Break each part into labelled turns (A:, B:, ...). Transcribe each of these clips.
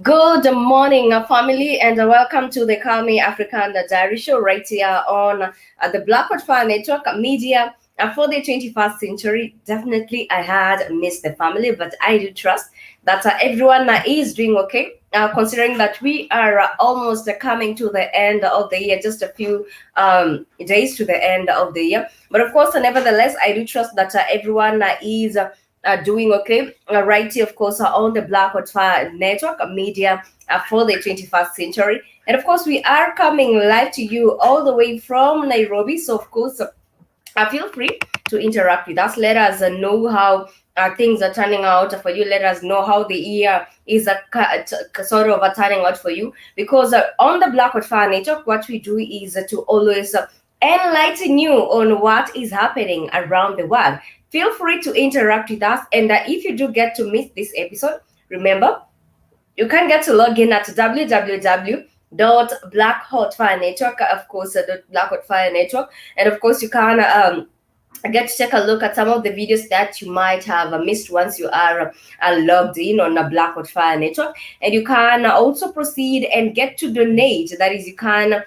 A: Good morning, family, and welcome to the Calmie African Diary Show right here on the Blackwood Fire Network Media for the 21st century. Definitely, I had missed the family, but I do trust that everyone is doing okay, considering that we are almost coming to the end of the year, just a few days to the end of the year. But of course, nevertheless, I do trust that everyone is doing okay right here, of course, on the Blackwood Fire Network Media for the 21st century. And of course, we are coming live to you all the way from Nairobi. So, of course, feel free to interact with us. Let us know how things are turning out for you. Let us know how the year is sort of turning out for you. Because on the Blackwood Fire Network, what we do is to always enlighten you on what is happening around the world. Feel free to interact with us. And if you do get to miss this episode, remember, you can get to log in at www.blackhotfirenetwork, of course, Blackwood Fire Network. And of course, you can get to take a look at some of the videos that you might have missed once you are logged in on the Blackwood Fire Network. And you can also proceed and get to donate. That is, you can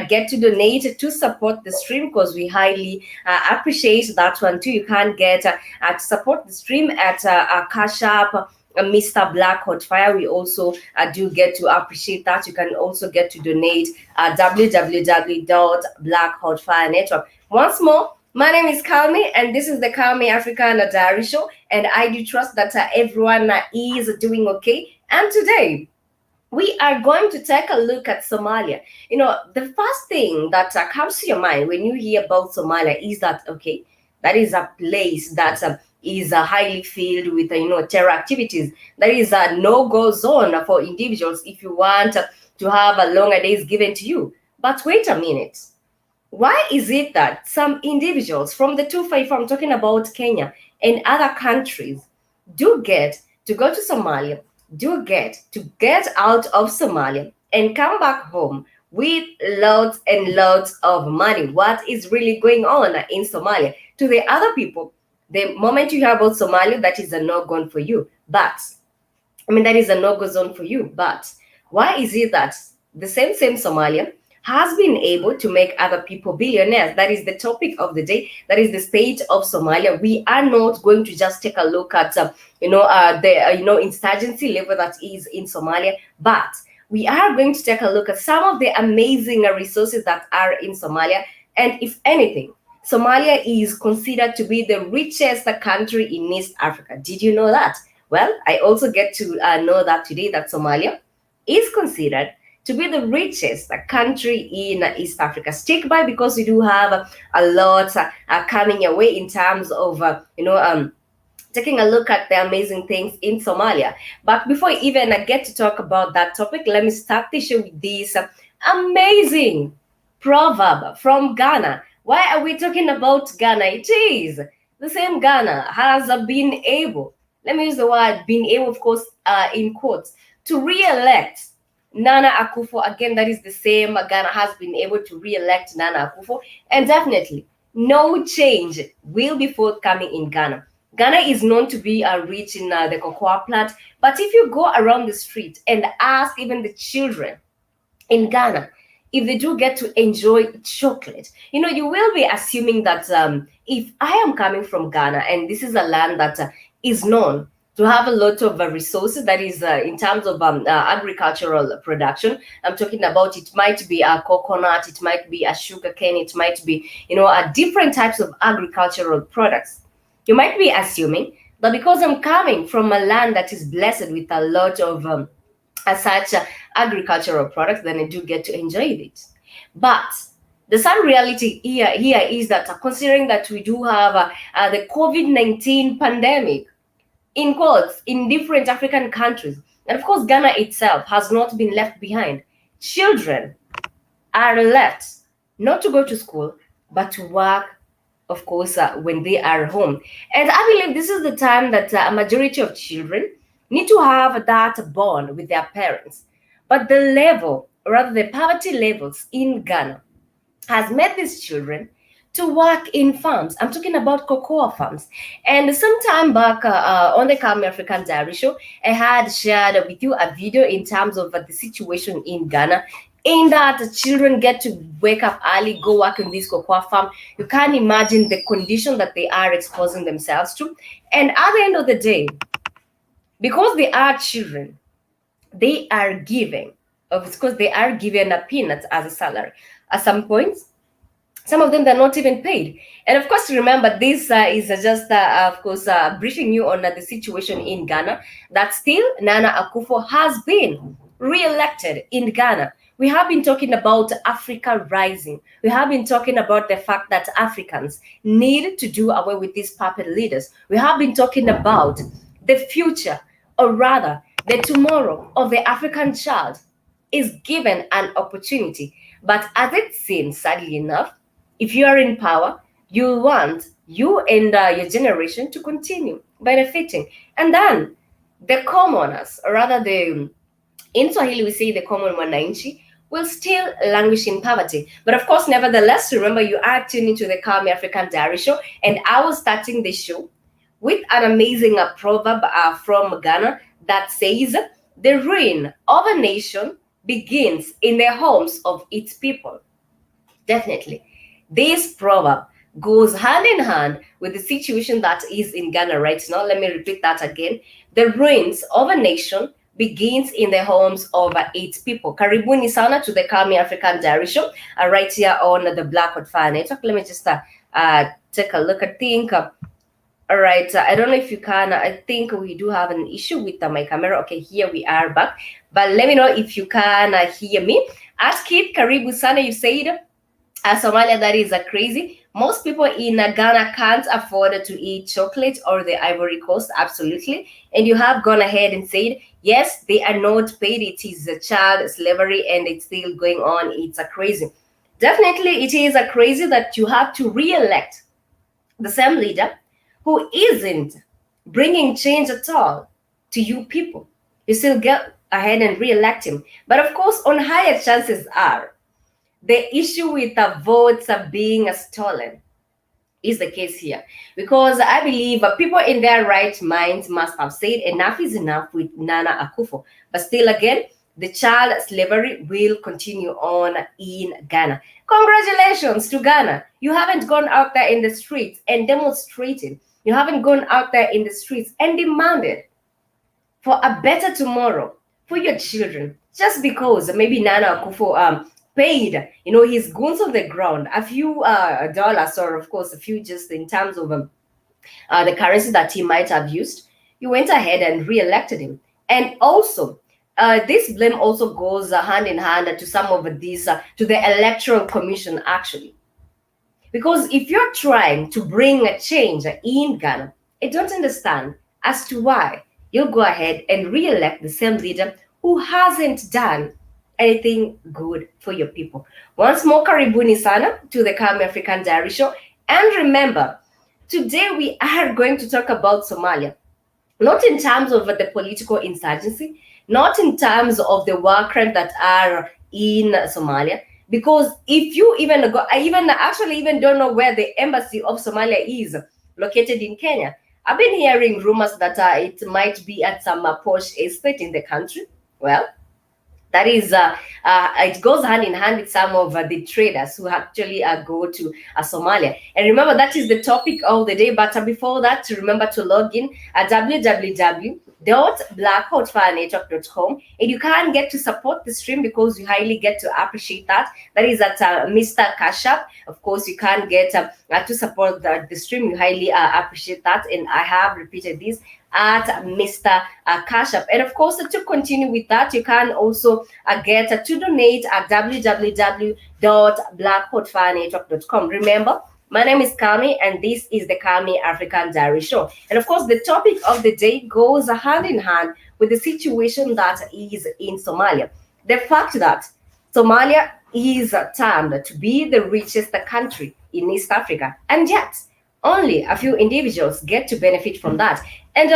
A: get to donate to support the stream, because we highly appreciate that one too. You can get to support the stream at Cash App, Mr. Black Hot Fire. We also do get to appreciate that. You can also get to donate at www.blackhotfirenetwork. Once more, my name is Calmie, and this is the Calmie African Diary Show, and I do trust that everyone is doing okay. And today, we are going to take a look at Somalia. You know, the first thing that comes to your mind when you hear about Somalia is that, okay, that is a place that is highly filled with, terror activities. That is a no-go zone for individuals if you want to have a longer days given to you. But wait a minute. Why is it that some individuals from the 254, I'm talking about Kenya and other countries, do get to go to Somalia, do get to get out of Somalia and come back home with lots and lots of money? What is really going on in Somalia? To the other people, the moment you hear about Somalia, that is a no-go for you. But, that is a no-go zone for you. But why is it that the same Somalia has been able to make other people billionaires? That is the topic of the day. That is the state of Somalia. We are not going to just take a look at, the insurgency level that is in Somalia, but we are going to take a look at some of the amazing resources that are in Somalia. And if anything, Somalia is considered to be the richest country in East Africa. Did you know that? Well, I also get to know that today that Somalia is considered to be the richest country in East Africa. Stick by, because we do have a lot coming your way in terms of taking a look at the amazing things in Somalia. But before I even get to talk about that topic, let me start the show with this amazing proverb from Ghana. Why are we talking about Ghana? It is the same Ghana has been able, let me use the word been able, of course, in quotes, to re-elect Nana Akufo. Again, that is the same Ghana has been able to re-elect Nana Akufo, and definitely no change will be forthcoming in Ghana. Ghana is known to be rich in the cocoa plant, but if you go around the street and ask even the children in Ghana if they do get to enjoy chocolate, you will be assuming that if I am coming from Ghana and this is a land that is known to have a lot of resources, that is in terms of agricultural production. I'm talking about, it might be a coconut, it might be a sugar cane, it might be different types of agricultural products. You might be assuming that because I'm coming from a land that is blessed with a lot of such agricultural products, then I do get to enjoy it. But the sad reality here is that considering that we do have the COVID-19 pandemic, in quotes, in different African countries, and of course Ghana itself has not been left behind. Children are left not to go to school, but to work, of course, when they are home. And I believe this is the time that a majority of children need to have that bond with their parents. But the level, or rather the poverty levels in Ghana, has made these children to work in farms. I'm talking about cocoa farms. And some time back on the Calmie African Diary Show, I had shared with you a video in terms of the situation in Ghana, in that children get to wake up early, go work in this cocoa farm. You can't imagine the condition that they are exposing themselves to. And at the end of the day, because they are children, they are given, of course, they are given a peanut as a salary. At some points, some of them they're not even paid. And of course, remember, this is just, of course, briefing you on the situation in Ghana, that still Nana Akufo has been re-elected in Ghana. We have been talking about Africa rising. We have been talking about the fact that Africans need to do away with these puppet leaders. We have been talking about the future, or rather, the tomorrow of the African child is given an opportunity. But as it seems, sadly enough, if you are in power, you want you and your generation to continue benefiting. And then the commoners, or rather in Swahili we say the common wananchi, will still languish in poverty. But of course, nevertheless, remember, you are tuning to the Calmie African Diary Show, and I was starting the show with an amazing proverb from Ghana that says, the ruin of a nation begins in the homes of its people. Definitely. This proverb goes hand in hand with the situation that is in Ghana right now. Let me repeat that again. The ruins of a nation begins in the homes of its people. Karibuni sana to the Calmie African Diary Show, right here on the Blackwood Fire Network. Let me just take a look. I think, all right, I don't know if you can. I think we do have an issue with my camera. Okay, here we are back. But let me know if you can hear me. Ask Kid Karibu sana, you said, Somalia, that is crazy. Most people in Ghana can't afford to eat chocolate or the Ivory Coast, absolutely. And you have gone ahead and said, yes, they are not paid. It is a child slavery and it's still going on. It's crazy. Definitely, it is crazy that you have to re-elect the same leader who isn't bringing change at all to you people. You still get ahead and re-elect him. But of course, on higher chances are, the issue with the votes being stolen is the case here, because I believe people in their right minds must have said enough is enough with Nana Akufo. But still, again, the child slavery will continue on in Ghana. Congratulations to Ghana. You haven't gone out there in the streets and demonstrated. You haven't gone out there in the streets and demanded for a better tomorrow for your children, just because maybe Nana Akufo paid, his goons on the ground a few dollars, or of course a few just in terms of the currency that he might have used. you went ahead and re-elected him. And also, this blame also goes hand in hand to some of these, to the Electoral Commission actually. Because if you're trying to bring a change in Ghana, I don't understand as to why you'll go ahead and re-elect the same leader who hasn't done anything good for your people. Once more, karibuni sana to the Calmie African Diary Show. And remember, today we are going to talk about Somalia, not in terms of the political insurgency, not in terms of the war crimes that are in Somalia. Because if you even go, I even actually even don't know where the embassy of Somalia is located in Kenya. I've been hearing rumors that it might be at some posh estate in the country. Well, that is it goes hand in hand with some of the traders who actually go to Somalia. And remember, that is the topic of the day. But before that, remember to log in at www.blackhotfirenetwork.com, and you can get to support the stream because you highly get to appreciate that. That is at Mr. Kashup. Of course, you can get to support the stream. You highly appreciate that, and I have repeated this at Mr. Kashup. And of course, to continue with that, you can also get to donate at www.blackhotfirenetwork.com. Remember, my name is Calmie, and this is the Calmie African Diary Show. And of course, the topic of the day goes hand in hand with the situation that is in Somalia. The fact that Somalia is termed to be the richest country in East Africa, and yet only a few individuals get to benefit from that. And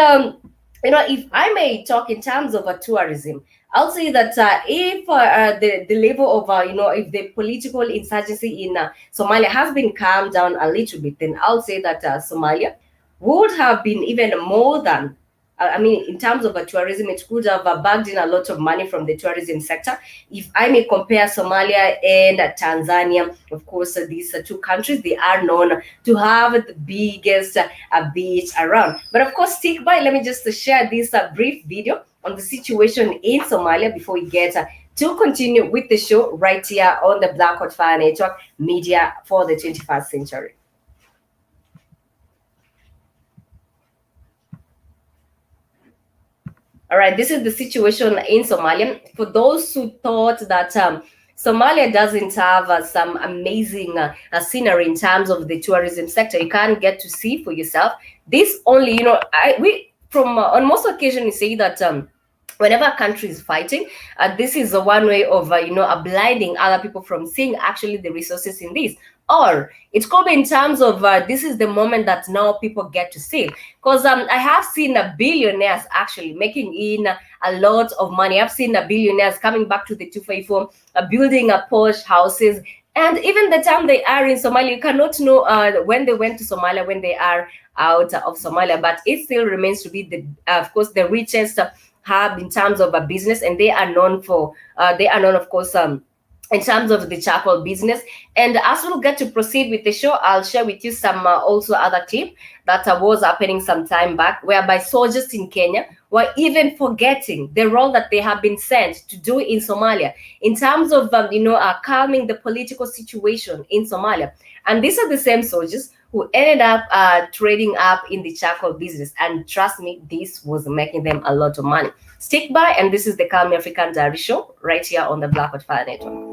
A: if I may talk in terms of tourism, I'll say that if the level of if the political insurgency in Somalia has been calmed down a little bit, then I'll say that Somalia would have been even more than, in terms of tourism, it could have bagged in a lot of money from the tourism sector. If I may compare Somalia and Tanzania, of course, these two countries, they are known to have the biggest beach around. But of course, stick by. Let me just share this brief video on the situation in Somalia before we get to continue with the show right here on the Black Hot Fire Network, media for the 21st century. All right, this is the situation in Somalia. For those who thought that Somalia doesn't have some amazing scenery in terms of the tourism sector, you can't get to see for yourself. This only, we from on most occasions we say that whenever a country is fighting, this is one way of blinding other people from seeing actually the resources in this. Or it could be in terms of this is the moment that now people get to see. Because I have seen billionaires actually making in a lot of money. I've seen billionaires coming back to the 254, building posh houses. And even the time they are in Somalia, you cannot know when they went to Somalia, when they are out of Somalia. But it still remains to be, of course, the richest hub in terms of a business. And they are known for, of course, in terms of the charcoal business. And as we'll get to proceed with the show, I'll share with you some also other clip that was happening some time back, whereby soldiers in Kenya were even forgetting the role that they have been sent to do in Somalia in terms of calming the political situation in Somalia. And these are the same soldiers who ended up trading up in the charcoal business. And trust me, this was making them a lot of money. Stick by, and this is the Calmie African Diary Show right here on the Black Hot Fire Network.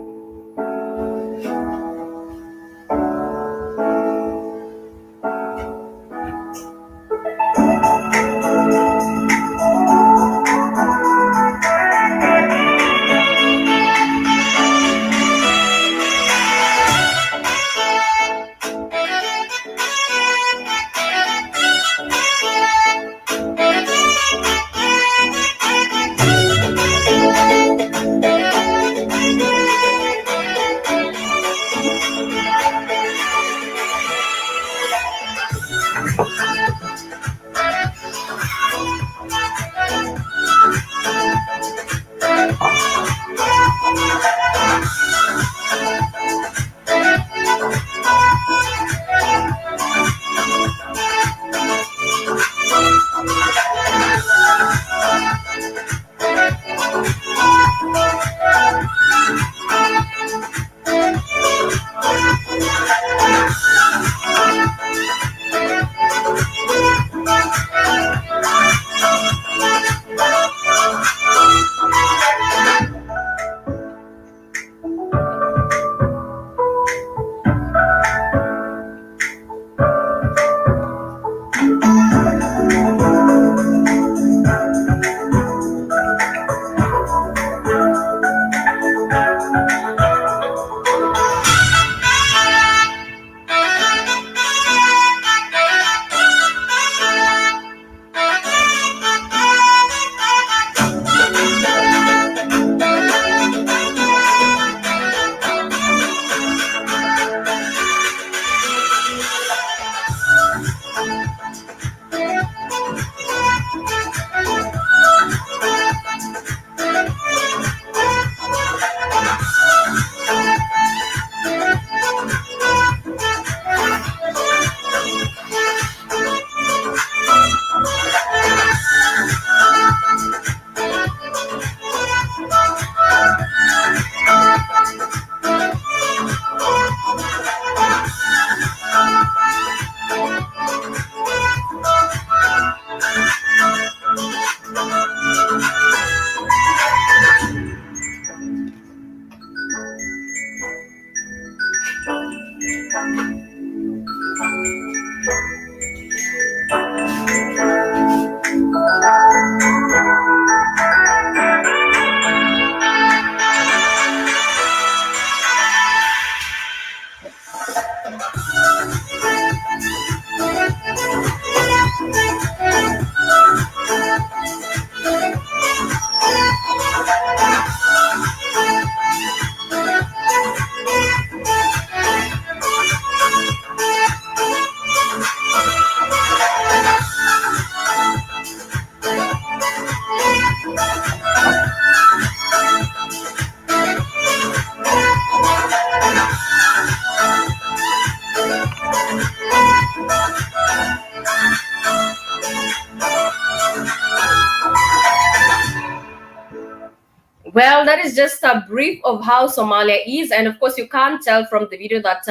A: Well, that is just a brief of how Somalia is, and of course, you can't tell from the video that,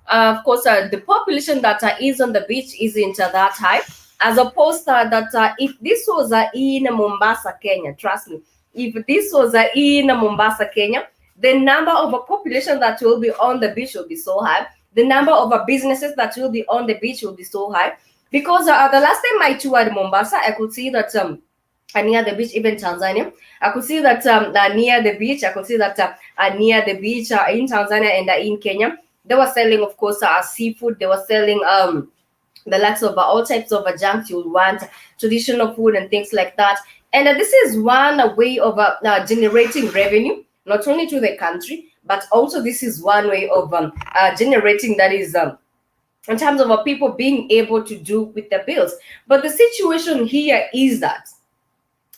A: of course, the population that is on the beach isn't that high, as opposed to that if this was in Mombasa, Kenya, trust me, if this was in Mombasa, Kenya, the number of a population that will be on the beach will be so high. The number of businesses that will be on the beach will be so high because the last time I toured Mombasa, I could see that near the beach, even Tanzania. I could see that near the beach. I could see that near the beach in Tanzania and in Kenya, they were selling, of course, seafood. They were selling the likes of all types of junk you would want, traditional food and things like that. And this is one way of generating revenue, not only to the country, but also this is one way of generating that is. In terms of people being able to do with the bills. But the situation here is that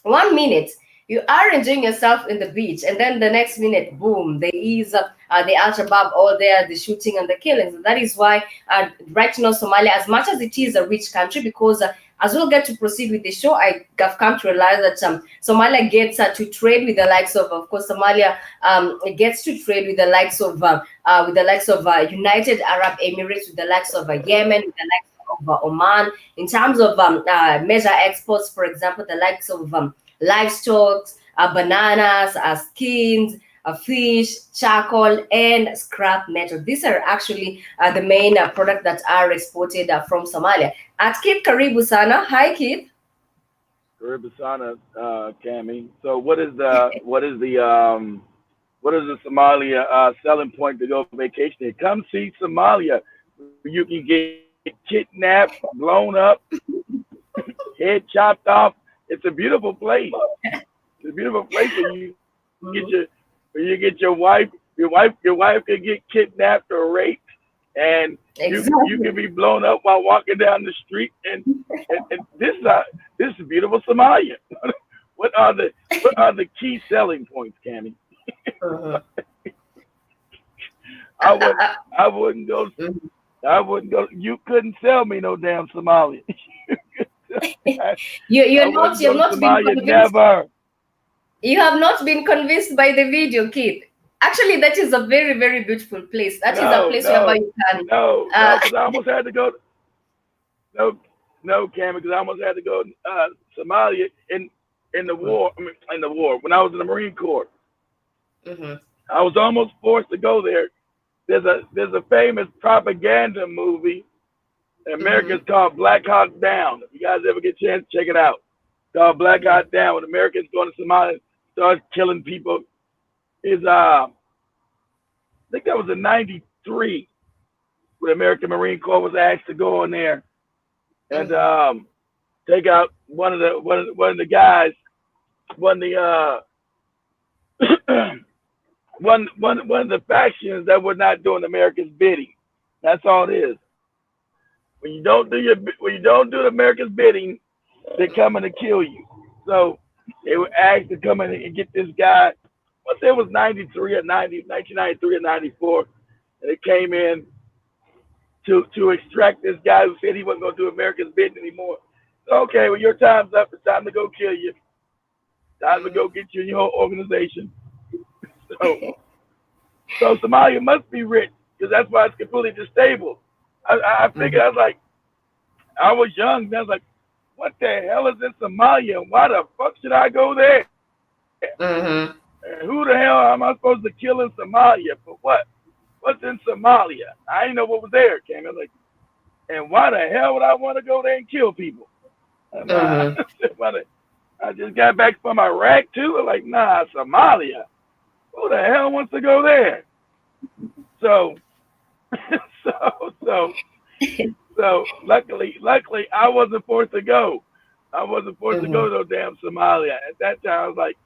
A: 1 minute you are enjoying yourself in the beach, and then the next minute, boom, there is the Al Shabaab all there, the shooting and the killings. And that is why right now Somalia, as much as it is a rich country, because as we'll get to proceed with the show, I have come to realize that Somalia gets to trade with the likes of course, Somalia gets to trade with the likes of United Arab Emirates, with the likes of Yemen, with the likes of Oman, in terms of major exports, for example, the likes of livestock, bananas, skins, fish, charcoal, and scrap metal. These are actually the main products that are exported from Somalia. At Kit Karibu Sana. Hi, Kit.
B: Karibu Sana, Calmie. So what is the Somalia selling point to go vacationing? Come see Somalia. You can get kidnapped, blown up, head chopped off. It's a beautiful place. It's a beautiful place where you get your wife. Your wife could get kidnapped or raped, and you
A: Exactly.
B: can be blown up while walking down the street. And this is beautiful Somalia. what are the key selling points, Cammy?
A: Uh-huh.
B: I would I wouldn't go.
A: Mhm.
B: I wouldn't go. You couldn't sell me no damn Somalia. I wouldn't
A: You've
B: go to
A: not been
B: Somalia.
A: convinced.
B: Never.
A: You have not been convinced by the video, Kid. Actually, that is a very, very beautiful place. That is a
B: No,
A: place whereby
B: no,
A: you can.
B: no,
A: Uh,
B: no. Because I almost had to go. No, no, Cam. Because I almost had to go Somalia in the war. I mean, in the war when I was in the Marine Corps.
A: mhm,
B: I was almost forced to go there. There's a famous propaganda movie in America.
A: mhm,
B: It's called Black Hawk Down. If you guys ever get a chance, check it out. It's called Black
A: mhm,
B: Hawk Down. When Americans going to Somalia, start killing people. Is I think that was in '93 when the American Marine Corps was asked to go in there and
A: mhm,
B: take out one of the guys, one of the one of the factions that were not doing America's bidding. That's all it is. When you don't do the America's bidding, they're coming to kill you. So they were asked to come in and get this guy. Once it was 93 or 90, 1993 or 94, and they came in to extract this guy who said he wasn't going to do America's bidding anymore. So, okay, well, your time's up. It's time to go kill you. Time to
A: mhm,
B: go get you in your organization. So, so Somalia must be rich because that's why it's completely disabled. I
A: mhm,
B: figured, I was like, I was young. And I was like, what the hell is in Somalia? Why the fuck should I go there? And
A: mhm,
B: who the hell am I supposed to kill in Somalia for what? What's in Somalia? I didn't know what was there, Cam. I was like, and why the hell would I want to go there and kill people? And
A: mhm,
B: I just got back from Iraq too. I'm like, nah, Somalia. Who the hell wants to go there? So, so, so, luckily, I wasn't forced to go. I wasn't forced to
A: mhm.
B: go to no damn Somalia. At that time, I was like,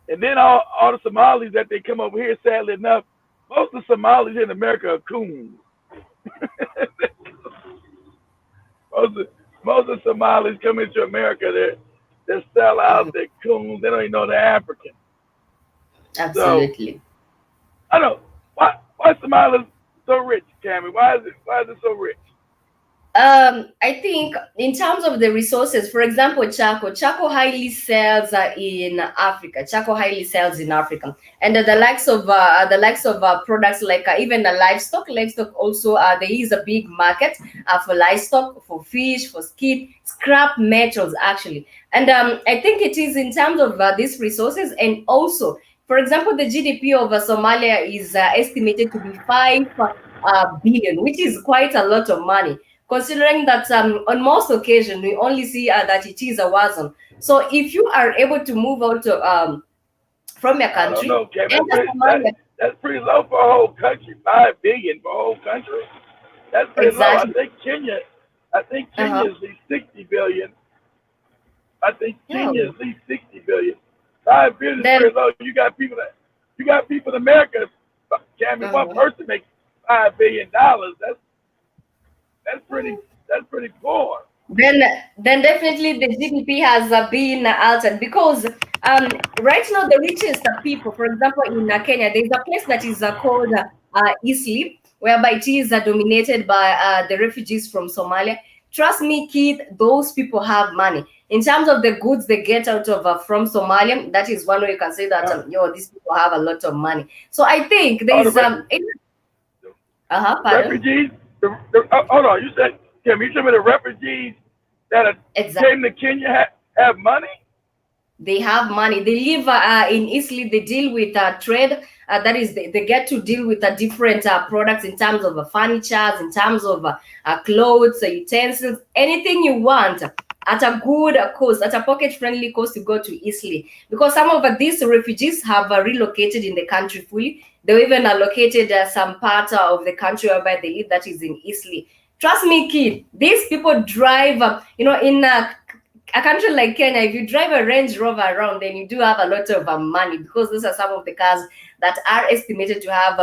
B: and then all the Somalis that they come over here, sadly enough, most of the Somalis in America are coons. most of most of the Somalis come into America, they're sellouts,
A: Mhm.
B: they're coons, they don't even know they're African. So
A: Absolutely.
B: I don't why Somalis so rich, Cammy? Why is it so rich?
A: I think in terms of the resources, for example, Chaco highly sells in Africa. Chaco highly sells in Africa, and the likes of products like even livestock also there is a big market for livestock, for fish, for skin, scrap metals actually, and I think it is in terms of these resources, and also, for example, the GDP of Somalia is estimated to be 5 billion, which is quite a lot of money considering that on most occasions we only see that it is a war zone. So if you are able to move out from your
B: I don't
A: country,
B: know, Kevin.
A: enter Somalia,
B: That's pretty low for a whole country. 5 billion for a whole country. That's pretty low.
A: exactly.
B: I think
A: Uh-huh.
B: Kenya is the 60 billion. I think
A: Yeah.
B: Kenya is at least 60 billion. 5 billion is
A: Then
B: pretty low. You got people in America. Can one
A: uh-huh.
B: person make $5 billion? That's pretty poor.
A: then then definitely the GDP has been altered because right now the richest people, for example, in Kenya, there's a place that is called Eastleigh, whereby it is dominated by the refugees from Somalia. Trust me, kid, those people have money. In terms of the goods they get out of from Somalia, that is one way you can say that
B: Uh,
A: these people have a lot of money. So I think there
B: all
A: is
B: the
A: pardon.
B: refugees. Hold on. You said, Kim, you told me the refugees that
A: Exactly.
B: came to Kenya have money?
A: They have money. They live in Italy. They deal with trade. That is, they get to deal with different products in terms of furnitures, in terms of clothes, utensils, anything you want at a good cost, at a pocket-friendly cost to go to Italy. Because some of these refugees have relocated in the country fully. They even allocated some part of the country whereby they live, that is in Italy. Trust me, kid. These people drive. In a country like Kenya, if you drive a Range Rover around, then you do have a lot of money because those are some of the cars that are estimated to have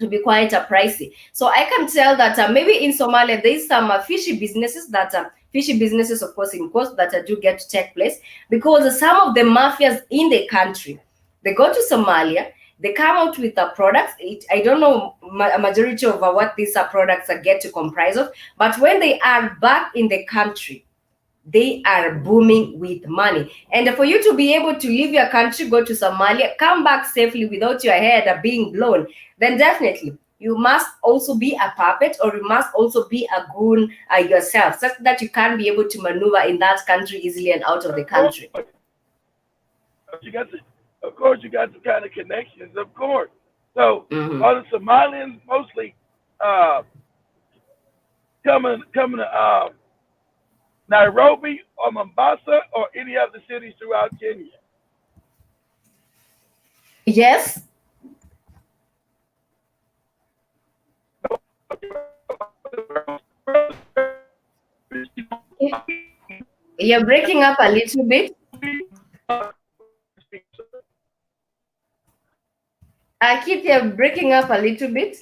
A: to be quite pricey. So I can tell that maybe in Somalia there is some fishy businesses, of course, in course that do get to take place because some of the mafias in the country, they go to Somalia. They come out with products. I don't know a majority of what these products get to comprise of, but when they are back in the country, they are booming with money. And for you to be able to leave your country, go to Somalia, come back safely without your head being blown, then definitely you must also be a puppet or you must also be a goon yourself, such that you can be able to maneuver in that country easily and out of the
B: Of course.
A: country.
B: You got the, of course, you got the kind of connections, of course. So,
A: Mhm.
B: are the Somalians mostly uh, coming to Nairobi or Mombasa or any other cities throughout Kenya?
A: Yes. You're breaking up a little bit. I keep you breaking up a little bit.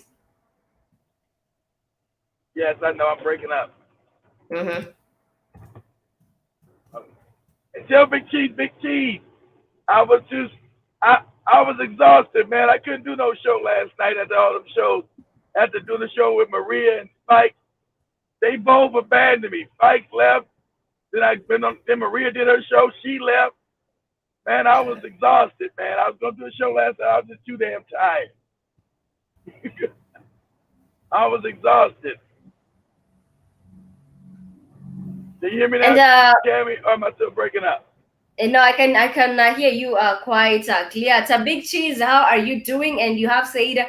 B: Yes, I know I'm breaking up.
A: Hmm.
B: And tell Big Cheese, I was just, I was exhausted, man. I couldn't do no show last night after all them shows. After doing the show with Maria and Spike, they both abandoned me. Spike left. Then Maria did her show. She left. Man, I was exhausted, man. I was gonna do a show last night. I was just too damn tired. I was exhausted. Do you hear me now,
A: And
B: Cammy? Or am I still breaking up?
A: no, I can hear you quite clear. It's a big cheese. How are you doing? And you have said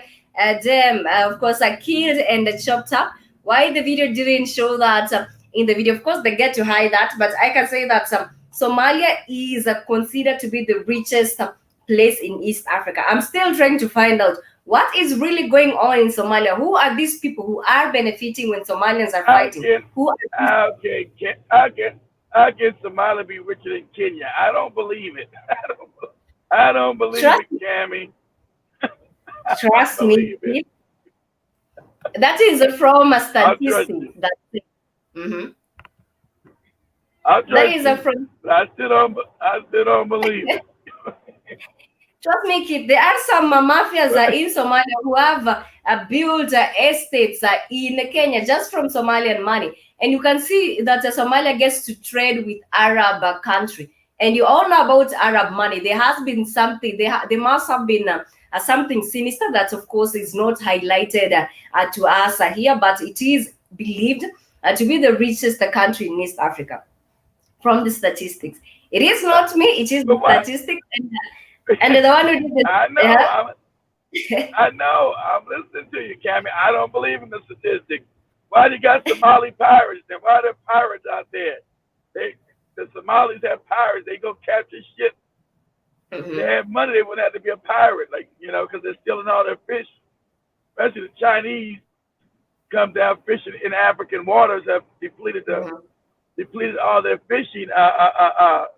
A: them, of course, killed and chopped up. Why the video didn't show that in the video? Of course, they get to hide that, but I can say that Somalia is considered to be the richest place in East Africa. I'm still trying to find out what is really going on in Somalia. Who are these people who are benefiting when Somalians are
B: How
A: fighting?
B: can
A: Who are these?
B: how can how can how can Somalia be richer than Kenya? I don't believe it. I don't believe
A: Trust,
B: it, Cammy. I don't
A: trust me.
B: believe it.
A: That is from a
B: I'll trust
A: statistics.
B: you.
A: Mhm.
B: I'll
A: That
B: trust
A: is
B: you.
A: from
B: But I still don't believe it.
A: Trust me, kid, there are some mafias in Somalia who have built estates in Kenya just from Somalian money. And you can see that Somalia gets to trade with Arab country. And you all know about Arab money. There has been something, there must have been something sinister that, of course, is not highlighted to us here, but it is believed to be the richest country in East Africa from the statistics. It is not me, it is the statistics. And the one who did it.
B: I know. I know. I'm listening to you, Calmie. I don't believe in the statistics. Why you got Somali pirates? Then why are there pirates out there? The Somalis have pirates. They go capture shit. If they have money, they wouldn't have to be a pirate, like, you know, because they're stealing all their fish. Especially the Chinese come down fishing in African waters, have depleted all their fishing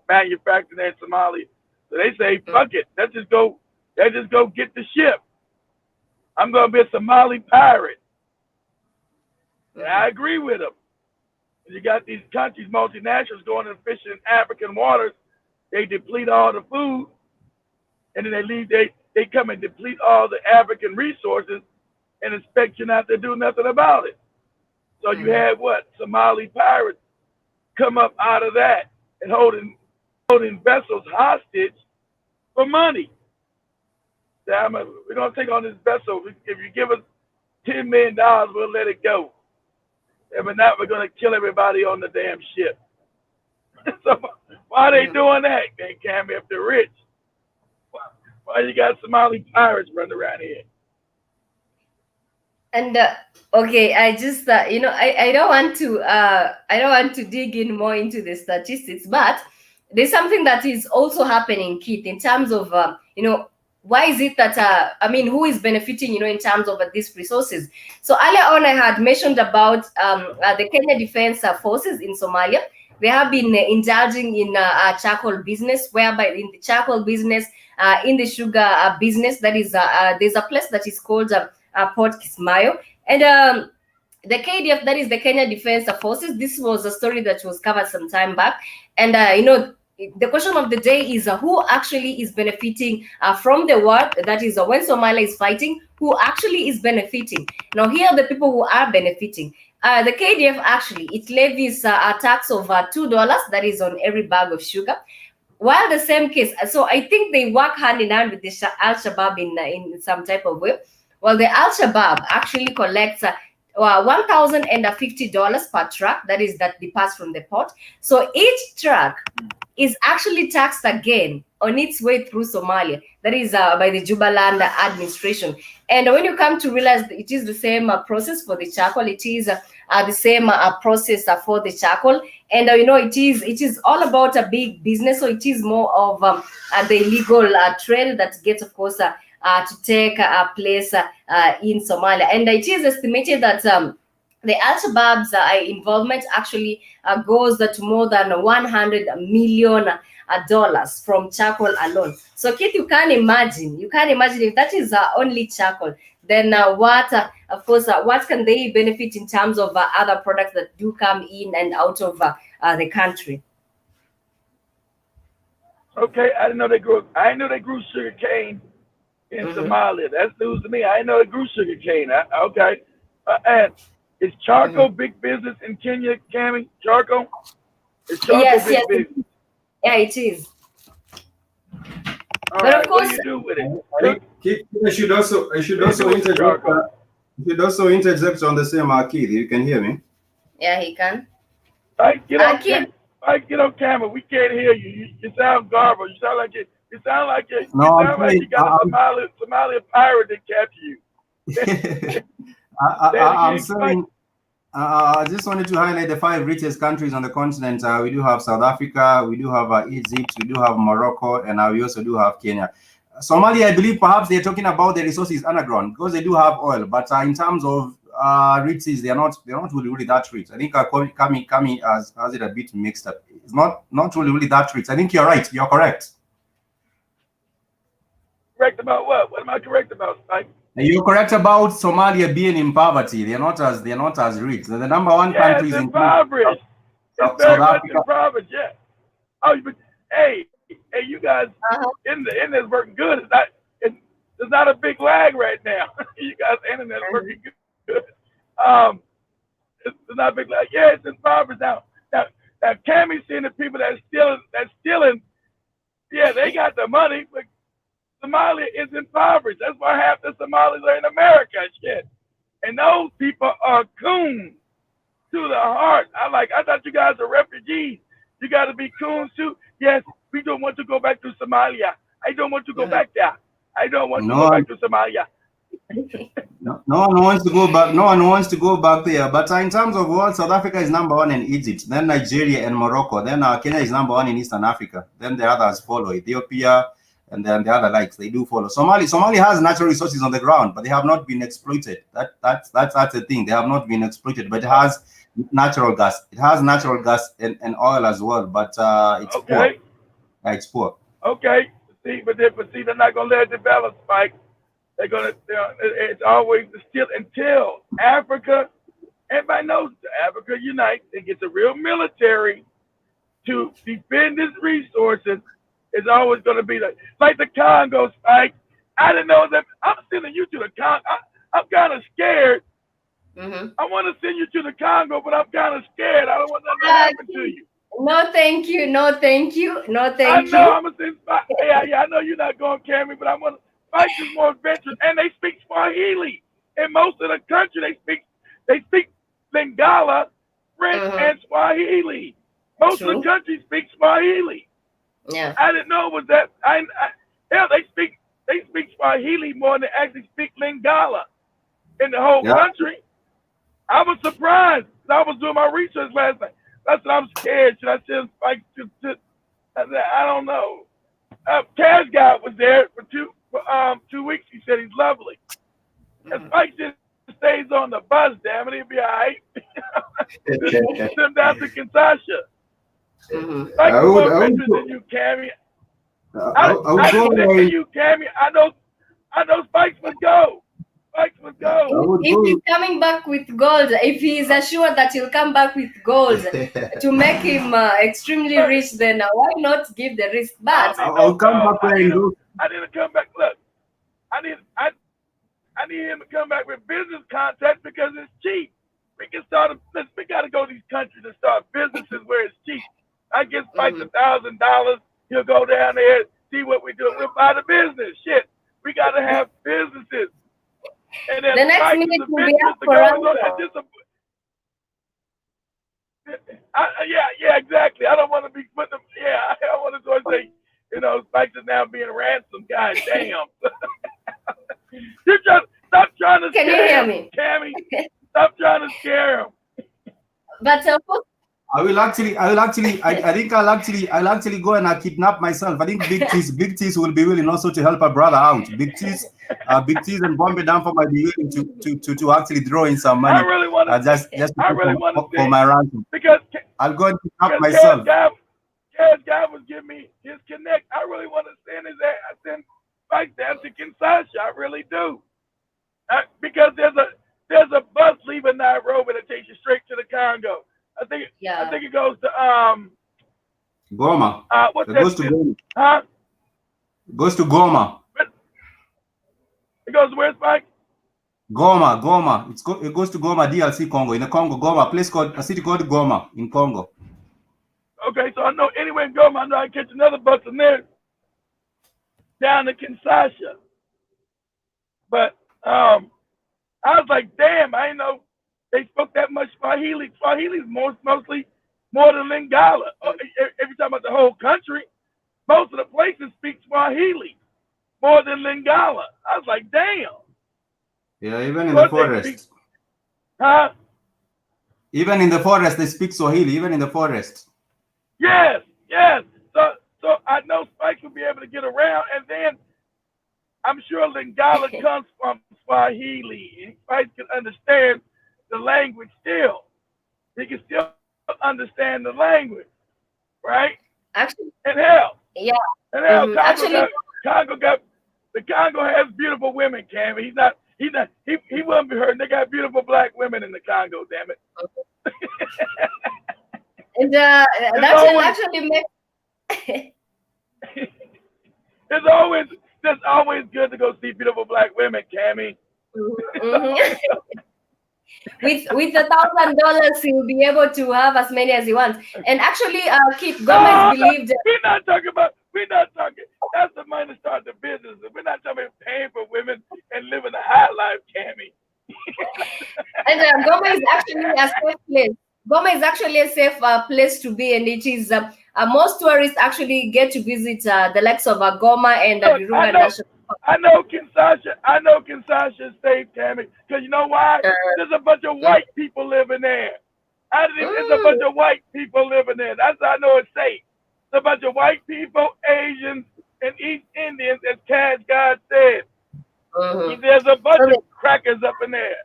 B: manufacturing there in Somalia. So they say, fuck it, let's just go get the ship. I'm gonna be a Somali pirate. And I agree with them. You got these countries, multinationals, going and fishing in African waters. They deplete all the food, and then they leave. They come and deplete all the African resources, and expect you not to do nothing about it. So you had what? Somali pirates come up out of that and holding vessels hostage for money. We're gonna take on this vessel. If you give us $10 million, we'll let it go. If not, we're gonna kill everybody on the damn ship. So why are they doing that, man? Calmie, if they're rich, why you got Somali pirates running around here?
A: And okay, I just I don't want to dig in more into the statistics, but there's something that is also happening, Keith, in terms of why is it that who is benefiting in terms of these resources. So earlier on I had mentioned about the Kenya Defense Forces in Somalia. They have been indulging in charcoal business, whereby in the charcoal business, in the sugar business, that is there's a place that is called Port Kismayo, and the KDF, that is the Kenya Defense Forces. This was a story that was covered some time back, and the question of the day is who actually is benefiting from the war, that is when Somalia is fighting, who actually is benefiting. Now here are the people who are benefiting. The KDF actually, it levies a tax of $2, that is on every bag of sugar. While the same case, so I think they work hand in hand with the Al-Shabaab in some type of way. Well, the Al-Shabaab actually collects $1,050 per truck, that departs from the port. So each truck is actually taxed again on its way through Somalia, that is by the Jubaland administration. And when you come to realize that it is the same process for the charcoal, it is the same process for the charcoal, and it is all about a big business. So it is more of the illegal trade that gets, of course, to take place in Somalia. And it is estimated that the Al-Shabaab's involvement actually goes to more than $100 million from charcoal alone. So Keith, you can imagine if that is only charcoal, then what can they benefit in terms of other products that do come in and out of the country?
B: Okay, I know they grew sugar cane in Somalia. That's news to me. I didn't know they grew sugar cane. Okay, and is charcoal big business in Kenya, Calmie? Charcoal? Is charcoal big business?
A: Yeah, it is.
B: All right, of course, what do you do with it?
C: I should also interject on the same Keith. You can hear me?
A: Yeah, he can.
B: Get on camera. We can't hear you. You sound garbled. You sound like you got a Somali pirate that captured you.
C: I'm saying, I just wanted to highlight the 5 richest countries on the continent. We do have South Africa, we do have Egypt, we do have Morocco, and we also do have Kenya. Somalia, I believe perhaps they're talking about the resources underground because they do have oil, but in terms of riches, they're not really that rich. I think Calmie has it a bit mixed up. It's not really that rich. I think you're right. You're correct.
B: Correct about what? What am I correct about, Spike?
C: You're correct about Somalia being in poverty. They're not as rich. They're the number one countries
B: in impoverished. It's very much impoverished. Yeah. Oh, but hey, hey, you guys
A: Uh-huh.
B: in the internet's working good. It's not a big lag right now. You guys internet's working good. Um, it's not a big lag. Yeah, it's impoverished now. Now, Calmie seeing the people that's stealing. Yeah, they got the money, but Somalia is impoverished. That's why half the Somalis are in America. Shit, and those people are coons to the heart. I thought you guys are refugees. You got to be coons too. Yes, we don't want to go back to Somalia. I don't want to go back there. I don't want to go
C: No,
B: back to Somalia.
C: no one wants to go back. No one wants to go back there. But in terms of world, South Africa is number one in Egypt. Then Nigeria and Morocco. Then Kenya is number one in Eastern Africa. Then the others follow. Ethiopia, and then the other likes they do follow. Somalia has natural resources on the ground, but they have not been exploited. That's the thing. They have not been exploited, but it has natural gas. It has natural gas and oil as well, but it's poor.
B: Okay,
C: It's poor.
B: okay. See, they're not gonna let it develop, Spike. It's always still until Africa. Everybody knows Africa unites and gets a real military to defend its resources. It's always going to be like the Congo, Spike. I didn't know that. I'm sending you to the Congo. I'm kind of scared. I want to send you to the Congo, but I'm kind of scared. I don't want nothing to happen to you.
A: No, thank you. No, thank you. No, thank you.
B: I know I'm gonna send Spike. Yeah. I know you're not going, Calmie, but I'm gonna. Spike is more adventurous, and they speak Swahili. In most of the country, they speak Lingala, French, and Swahili. Most of the country speaks Swahili.
A: Yeah.
B: I didn't know it was that. Hell, they speak Swahili more than they actually speak Lingala in the whole country. I was surprised. I was doing my research last night. I said, I'm scared. Should I send Spike to I said, I don't know. Cash guy was there for 2 weeks. He said he's lovely. And Spike just stays on the bus, damn it, he'll be all right. Send him down to Kinshasa. Spike is more adventurous than you, Calmie. I don't think you, Calmie. I know Spikes would go. Spikes would go.
A: If he's coming back with gold, if he is assured that he'll come back with gold to make him extremely rich, then why not give the risk? But
C: I'll come back when
B: I need to come back. Look, I need him to come back with business contacts because it's cheap. We got to go to these countries and start businesses where it's cheap. I get Spike $1,000. He'll go down there, see what we do. We'll buy the business. Shit, we got to have businesses. And then
A: the next minute will be up for us.
B: Yeah, exactly. I don't want to be putting them. Yeah, I don't want to go and say, Spike is now being ransomed. God damn. Stop trying to
A: Can
B: scare
A: you hear
B: him,
A: me?
B: Calmie. Stop trying to scare him.
A: But
C: I think I'll actually go and kidnap myself. I think Big T's will be willing also to help a brother out. Big T's and Bombay Damper might be willing to actually draw in some money.
B: I really want to
C: just for my ransom.
B: Because
C: I'll go and kidnap myself.
B: Cash guy was giving me his connect. I really want to send his ass. I send Spike down to Kinshasa. I really do. Because there's a bus leaving Nairobi that takes you straight to the Congo. I think it goes to
C: Goma.
B: What's
C: it
B: that?
C: Goes to Goma.
B: Huh?
C: It goes to Goma.
B: It goes to where, Spike?
C: Goma. It goes to Goma, DRC Congo. In the Congo, Goma, a city called Goma in Congo.
B: Okay, so I know anywhere in Goma, I know I can catch another bus from there down to Kinshasa. But I was like, damn, I didn't know they spoke that much Swahili. Swahili is mostly more than Lingala. If you're talking about the whole country, most of the places speak Swahili more than Lingala. I was like, damn.
C: Yeah, even in the forest.
B: Huh?
C: Even in the forest, they speak Swahili, even in the forest.
B: Yes. So I know Spike will be able to get around, and then I'm sure Lingala comes from Swahili, and Spike can understand the language still. He can still understand the language, right?
A: Actually,
B: and hell,
A: yeah.
B: And hell, the Congo has beautiful women, Calmie. He wouldn't be hurt. They got beautiful black women in the Congo, damn it.
A: And that will actually make
B: It's always just always good to go see beautiful black women, Cammy.
A: Mhm. With $1,000, he'll be able to have as many as he wants. And actually, Kit Gomez
B: No,
A: believed that.
B: we're not talking about. We're not talking. That's the money to start the business. We're not talking about paying for women and living a high life, Cammy.
A: And Goma is actually a safe place. Goma is actually a safe place to be, and it is most tourists actually get to visit the likes of Goma and
B: Look,
A: Virunga National Park.
B: I know Kinshasa is safe, Tammy, because you know why?
A: Uh,
B: There's a bunch of white people living there. There's a
A: mm,
B: bunch of white people living there. That's how I know it's safe. It's a bunch of white people, Asians, and East Indians, as Cash God said.
A: mhm.
B: There's a bunch
A: So
B: of crackers up in there.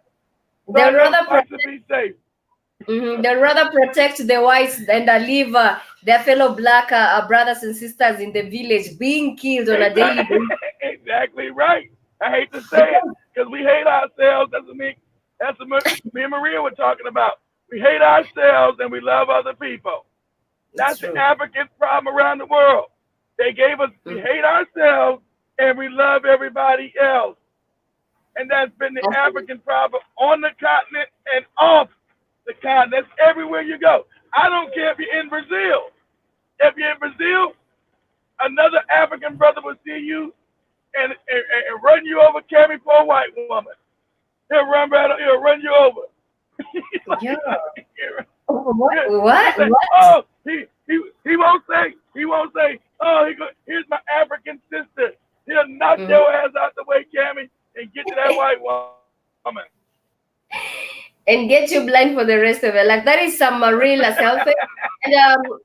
B: So
A: they
B: I know
A: rather
B: Fox to
A: protect,
B: be safe.
A: they rather protect the whites than leave their fellow black brothers and sisters in the village being killed on a daily
B: Exactly,
A: basis.
B: exactly right. I hate to say it
A: Because
B: because we hate ourselves. That's what me and Maria were talking about. We hate ourselves and we love other people.
A: it's
B: That's the
A: true.
B: African problem around the world. They gave us, we
A: Mhm.
B: hate ourselves and we love everybody else. And that's been the
A: Absolutely.
B: African problem on the continent and off the continent. That's everywhere you go. I don't care if you're in Brazil. If you're in Brazil, another African brother will see you and run you over, carry for a white woman. He'll run you over.
A: Yeah.
B: Like,
A: What?
B: he
A: What?
B: say,
A: What?
B: oh, he won't say, oh, here's my African sister. He'll knock
A: Mhm.
B: your ass out the way, Cammy, and get to that white woman.
A: And get you blind for the rest of your life. That is some real selfish. And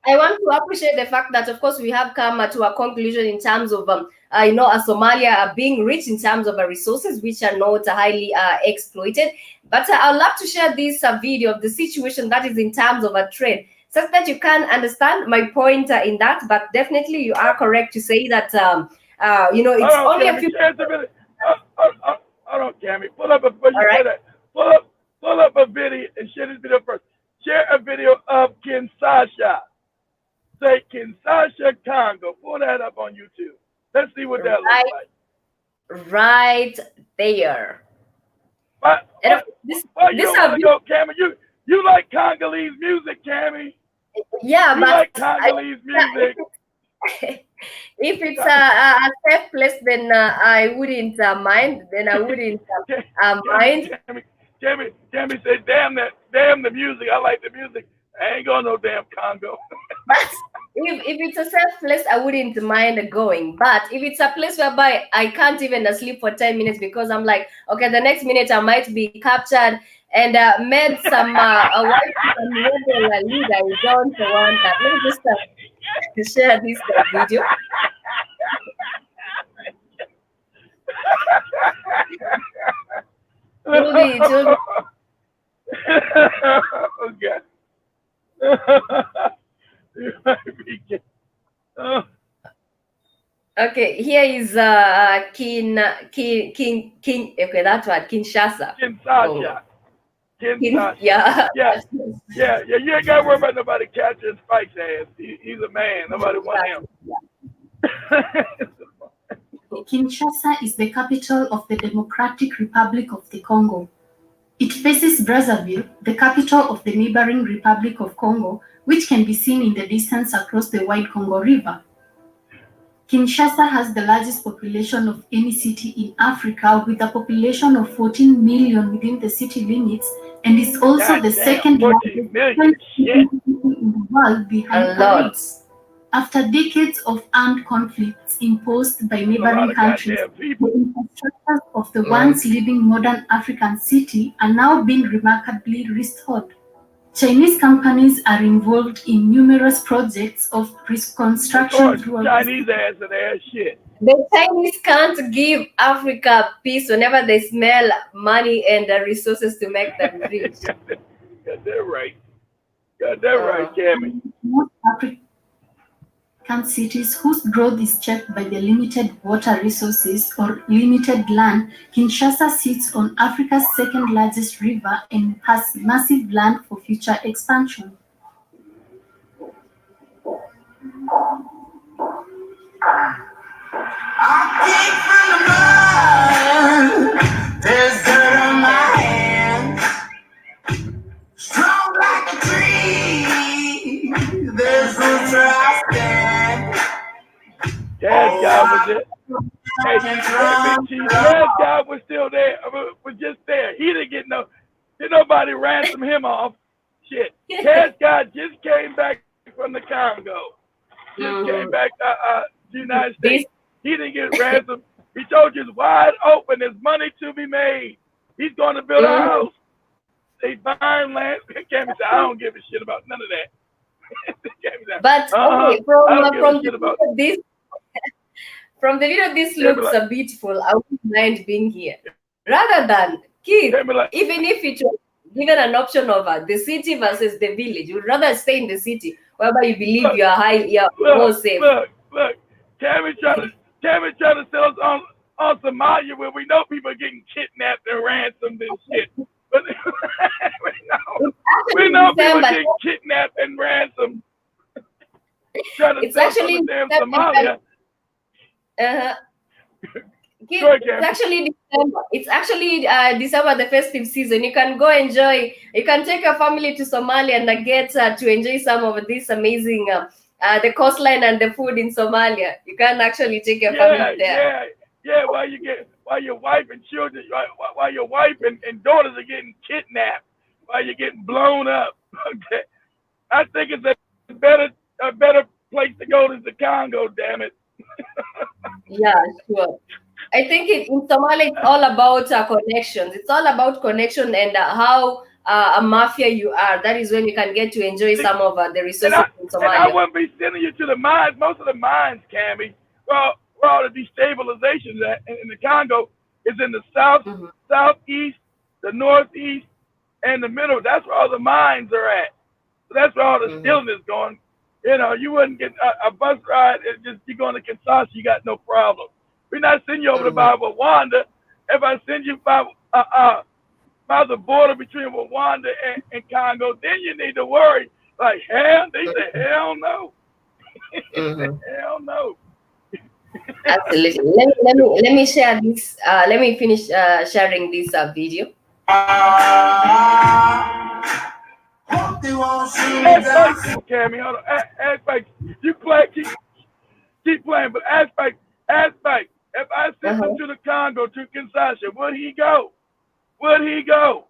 A: I want to appreciate the fact that, of course, we have come to a conclusion in terms of, Somalia being rich in terms of resources which are not highly exploited. But I'd love to share this video of the situation that is in terms of a trade, such that you can understand my point in that. But definitely, you are correct to say that,
B: Hold
A: it's
B: on,
A: only a
B: Cammy,
A: few.
B: share some video. Hold on, Cammy. Pull up before you
A: All
B: say
A: right.
B: that. Pull up a video and share this video first. Share a video of Kinshasa. Say Kinshasa, Congo. Pull that up on YouTube. Let's see what that looks
A: Right,
B: like.
A: right there.
B: But
A: And of this,
B: why you
A: this
B: don't
A: are
B: want to go, Cammy? You like Congolese music, Cammy.
A: yeah,
B: You
A: but
B: like Congolese music.
A: if it's a safe place, then I wouldn't mind. Then I wouldn't mind.
B: Cammy said, damn the music. I like the music. I ain't going no damn Congo.
A: But if it's a safe place, I wouldn't mind going. But if it's a place whereby I can't even sleep for 10 minutes because I'm like, okay, the next minute I might be captured and made some white some rebel leader. I don't want that. Let me just share this video. It will be
B: Oh God. You might be oh,
A: okay. Here is okay, that's what Kinshasa. Oh,
B: Kinshasa. Kinshasa.
A: Yeah.
B: Yeah. Yeah. You ain't gotta worry about nobody catching Spike's ass. He's a man. Nobody want him.
D: Kinshasa is the capital of the Democratic Republic of the Congo. It faces Brazzaville, the capital of the neighboring Republic of Congo, which can be seen in the distance across the wide Congo River. Kinshasa has the largest population of any city in Africa, with a population of 14 million within the city limits, and is also
B: God
D: the
B: damn,
D: second
B: 14 million.
D: largest
B: Shit.
D: city in the world behind
A: A lot.
D: Paris. After decades of armed conflicts imposed by
B: That's a lot
D: neighboring
B: of
D: countries,
B: goddamn
D: the
B: people.
D: infrastructures of the once living modern African city are now being remarkably restored. Chinese companies are involved in numerous projects of
B: Of
D: reconstruction
B: course,
D: throughout the
B: Chinese
D: city.
B: ass and ass shit.
A: The Chinese can't give Africa peace whenever they smell money and the resources to make them rich.
B: Got that right. Got that right,
A: Uh,
B: Cammy.
D: Most African cities whose growth is checked by the limited water resources or limited land, Kinshasa sits on Africa's second largest river and has massive land for future expansion.
E: came from the mud. There's dirt on my hands. Strong like a tree. There's roots where I stand.
B: Cash guy was it. Hey, Big Chief, Cash guy was still there. Was just there. He didn't get did nobody ransom him off. Shit. Cash guy just came back from the Congo. Just came back to the United States. He didn't get ransomed. He told you it's wide open. There's money to be made. He's going to build a house. They buying land. Calmie said, I don't give a shit about none of that.
A: But okay, from the video, this looks beautiful. I wouldn't mind being here. Rather than kids, even if it was given an option of the city versus the village, you would rather stay in the city, whereby you believe you are more safe.
B: Look, Calmie trying to sell us on Somalia, where we know people are getting kidnapped and ransomed and shit. But we know people getting kidnapped and ransomed.
A: It's actually
B: Somalia.
A: It's actually December, the festive season. You can go enjoy. You can take your family to Somalia and get to enjoy some of this amazing the coastline and the food in Somalia. You can actually take your family there.
B: Yeah. While your wife and children, while your wife and daughters are getting kidnapped, while you're getting blown up. Okay, I think it's a better place to go than the Congo. Damn it.
A: Yeah, sure. I think in Somalia, it's all about connections. It's all about connection and how a mafia you are. That is when you can get to enjoy some of the resources in Somalia.
B: And I wouldn't be sending you to the mines. Most of the mines, Calmie, where all the destabilization in the Congo is in the south, southeast, the northeast, and the middle. That's where all the mines are at. So that's where all the stealing is going. You know, you wouldn't get a bus ride and just you going to Kinshasa, you got no problem. We're not sending you over to Rwanda. If I send you by the border between Rwanda and Congo, then you need to worry. Like, hell, they say, hell no. Hell no.
A: Absolutely. Let me share this. Let me finish sharing this video.
B: Calmie, hold on. Aspect, you play, keep playing, but aspect. If I send him to the Congo, to Kinshasa, would he go? Would he go?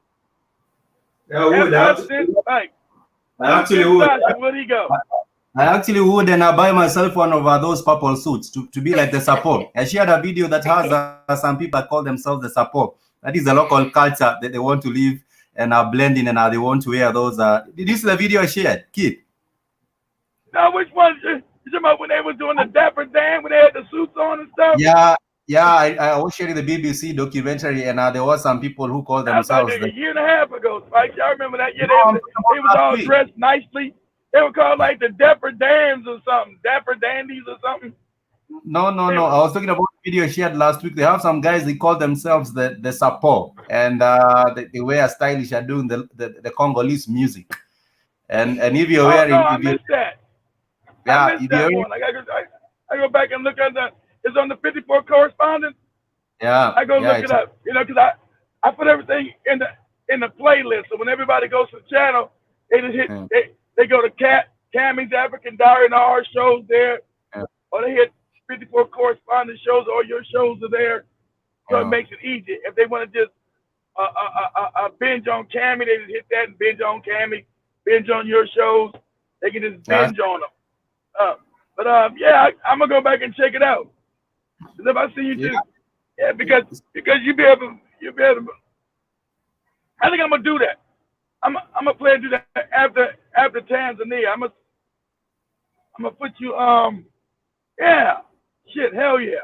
C: Yeah, would. I actually would.
B: Would he go?
C: I actually would, and I buy myself one of those purple suits to be like the support. I shared a video that has some people that call themselves the support. That is a local culture that they want to live and are blending and they want to wear those. Did you see the video I shared, kid?
B: No, which one? You talking about when they was doing the Dapper Dan, when they had the suits on and stuff?
C: Yeah. I was sharing the BBC documentary, and there were some people who called themselves.
B: Like a year and a half ago, Spike. Y'all remember that? Yeah, they was all dressed nicely. They were called like the Dapper Dans or something, Dapper Dandies or something.
C: No. I was talking about the video I shared last week. They have some guys, they call themselves the support, and they wear stylish, are doing the Congolese music. And if you're wearing,
B: I missed that.
C: Yeah,
B: I missed that one. I go back and look at that. It's on the 54 correspondence.
C: Yeah.
B: I go look it up. You know, because I put everything in the playlist. So when everybody goes to the channel, they just hit they go to Calmie's African Diary and all our shows there. Yeah. Or they hit 54 correspondence shows, all your shows are there. So it makes it easy. If they want to just binge on Calmie, they just hit that and binge on Calmie, binge on your shows. They can just binge on them. Yeah, I'm gonna go back and check it out. If I see you too, because you be able to. I think I'm gonna do that. I'm gonna plan to do that after Tanzania. I'm gonna put you hell yeah.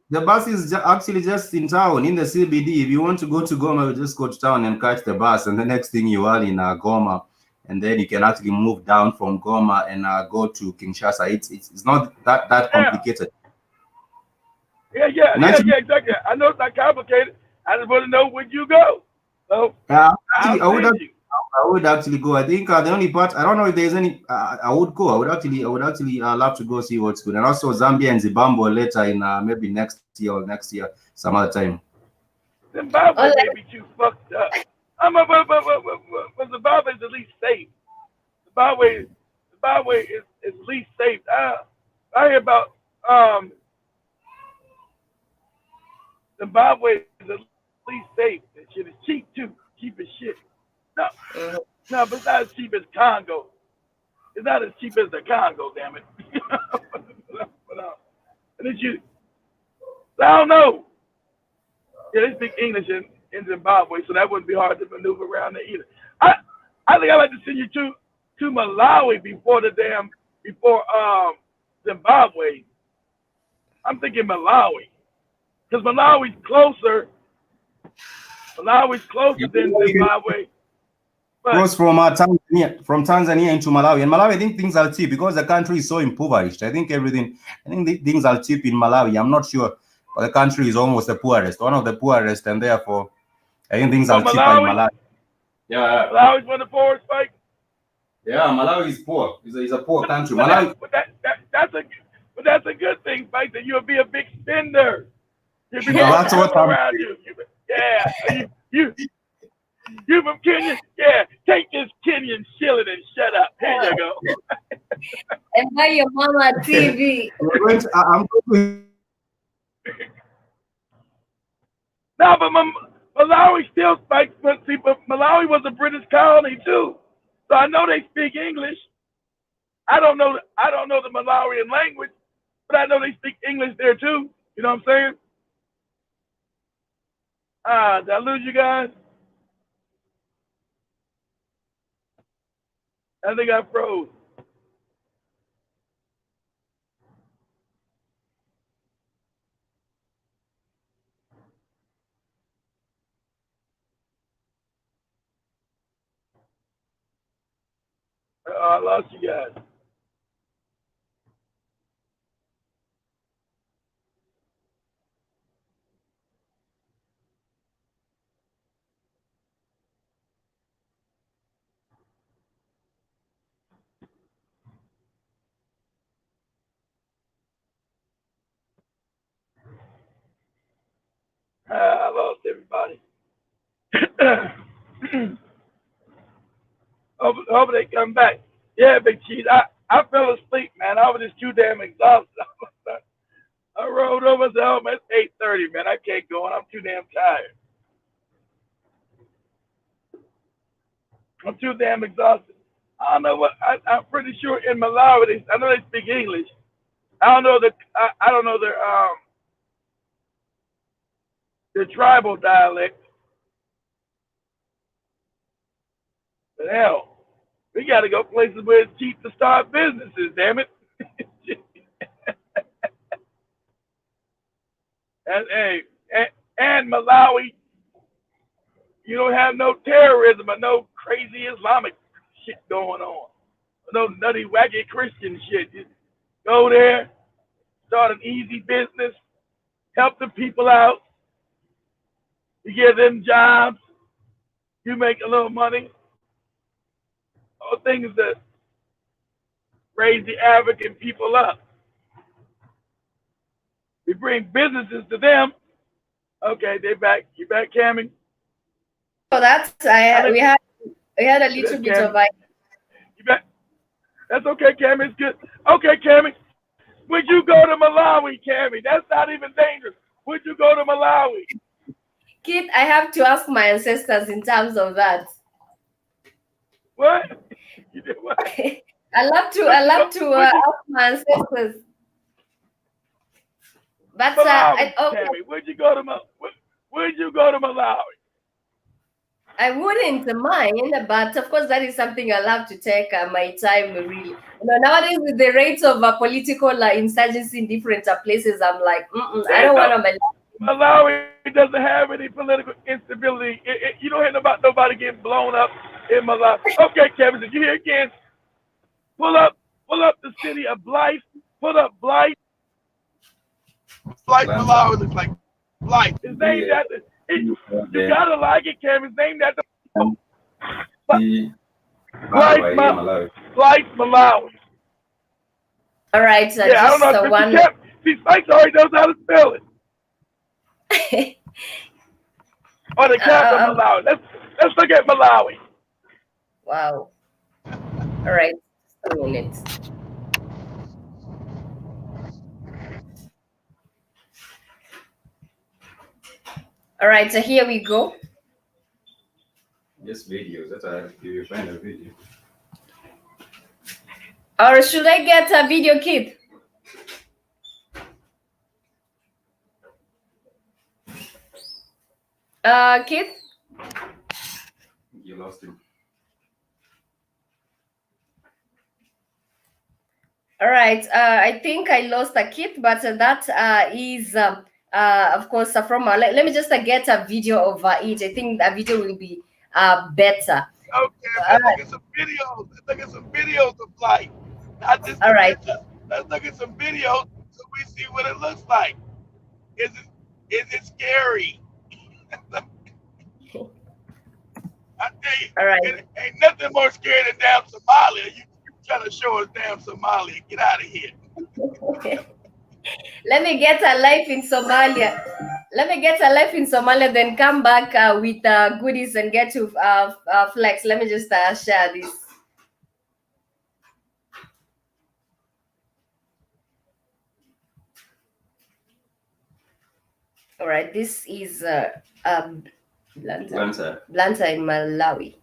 C: The bus is actually just in town in the CBD. If you want to go to Goma, you just go to town and catch the bus, and the next thing you are in Goma. And then you can actually move down from Goma and go to Kinshasa. It's not that complicated.
B: Yeah, exactly. I know it's not complicated. I just want to know when you go. So
C: actually, I would actually go. I think the only part I don't know if there's any. I would go. I would actually love to go see what's good. And also Zambia and Zimbabwe later in maybe next year or next year some other time.
B: Zimbabwe
A: All
B: may be too fucked up. But Zimbabwe is at least safe. Zimbabwe is least safe. I hear about Zimbabwe is at least safe. That shit is cheap too. Cheap as shit. No,
A: right.
B: no, but it's not as cheap as Congo. It's not as cheap as the Congo, damn it. And it's you. I don't know. Yeah, they speak English in Zimbabwe, so that wouldn't be hard to maneuver around there either. I think I'd like to send you to Malawi before Zimbabwe. I'm thinking Malawi. Because Malawi's closer. Malawi's closer than Zimbabwe.
C: Goes from Tanzania into Malawi, and Malawi, I think things are cheap because the country is so impoverished. I think things are cheap in Malawi. I'm not sure, but the country is almost the poorest, one of the poorest, and therefore I think things are cheaper in Malawi. Yeah,
B: Malawi's one of the poorest, Spike.
C: Yeah, Malawi is poor. It's a poor country. Malawi.
B: That's a good thing, Spike. That you'll be a big spender. You'll be
C: that's what I'm
B: around you. Yeah, you from Kenya? Yeah, take this Kenyan shilling and shut up. Here you go.
A: And buy your mama TV.
C: I'm going
B: No, but Malawi still spikes. But Malawi was a British colony too, so I know they speak English. I don't know the Malawian language, but I know they speak English there too. You know what I'm saying? Did I lose you guys? I think I froze. I lost you guys. I lost everybody. hope they come back. Yeah, Big Cheese. I fell asleep, man. I was just too damn exhausted. I rolled over and said, "Oh, man, it's 8:30, man. I can't go on. I'm too damn tired. I'm too damn exhausted." I don't know what. I'm pretty sure in Malawi, I know they speak English. I don't know their tribal dialect. But hell, we got to go places where it's cheap to start businesses. Damn it. and Malawi, you don't have no terrorism or no crazy Islamic shit going on. No nutty, wacky Christian shit. Just go there, start an easy business, help the people out. You give them jobs, you make a little money. All things that raise the African people up. We bring businesses to them. Okay, they back. You back, Calmie?
A: So that's we had a little bit of
B: you back? That's okay, Calmie. It's good. Okay, Calmie. Would you go to Malawi, Calmie? That's not even dangerous. Would you go to Malawi?
A: Kit, I have to ask my ancestors in terms of that.
B: What? You did what?
A: I love to ask my ancestors. But
B: Malawi,
A: okay.
B: Calmie, would you go to Malawi?
A: I wouldn't mind, but of course that is something I'll have to take my time really. You know, nowadays with the rates of political insurgency in different places, I'm like, I don't want to.
B: Malawi doesn't have any political instability. You don't hear about nobody getting blown up in Malawi. Okay, Kevin, did you hear again? Pull up the city of Blythe. Pull up Blythe. Blythe, Malawi looks like Blythe. It's named after. You gotta like it, Kevin. It's named after Slice Malawi.
A: All right,
B: Yeah, I don't
A: just
B: know if
A: one.
B: see, Spikes already knows how to spell it. Or the capital Malawi. Let's look at Malawi.
A: Wow. All right, just a minute. All right, so here we go.
C: Just videos. That's why you find a video.
A: Or should I get a video kit? Kit?
C: You lost him.
A: All right, I think I lost a kit, but that is, of course, from. Let me just get a video of it. I think that video will be better.
B: Okay, let's look at some videos. Let's look at some videos of flight. Not just
A: all right.
B: pictures. Let's look at some videos so we see what it looks like. Is it scary? I tell you,
A: all right.
B: It ain't nothing more scary than damn Somalia. You trying to show us damn Somalia. Get out of here.
A: Let me get a life in Somalia. Let me get a life in Somalia, then come back with goodies and get to flex. Let me just share this. All right, this is Blanta in Malawi.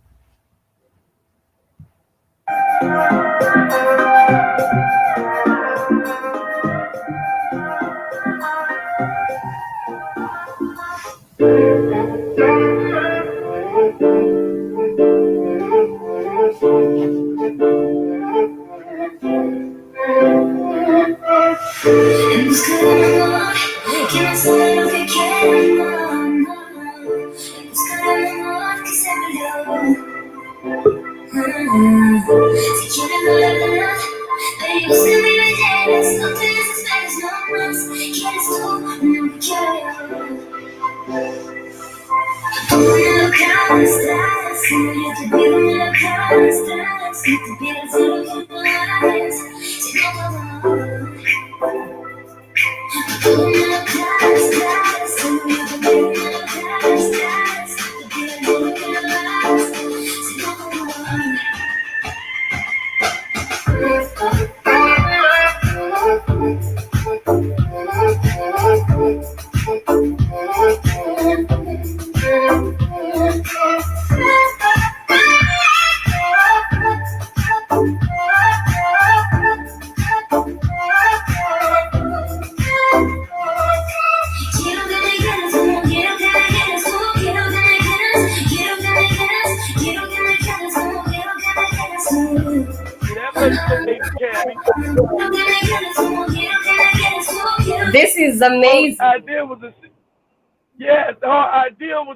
A: This is amazing.
B: The idea was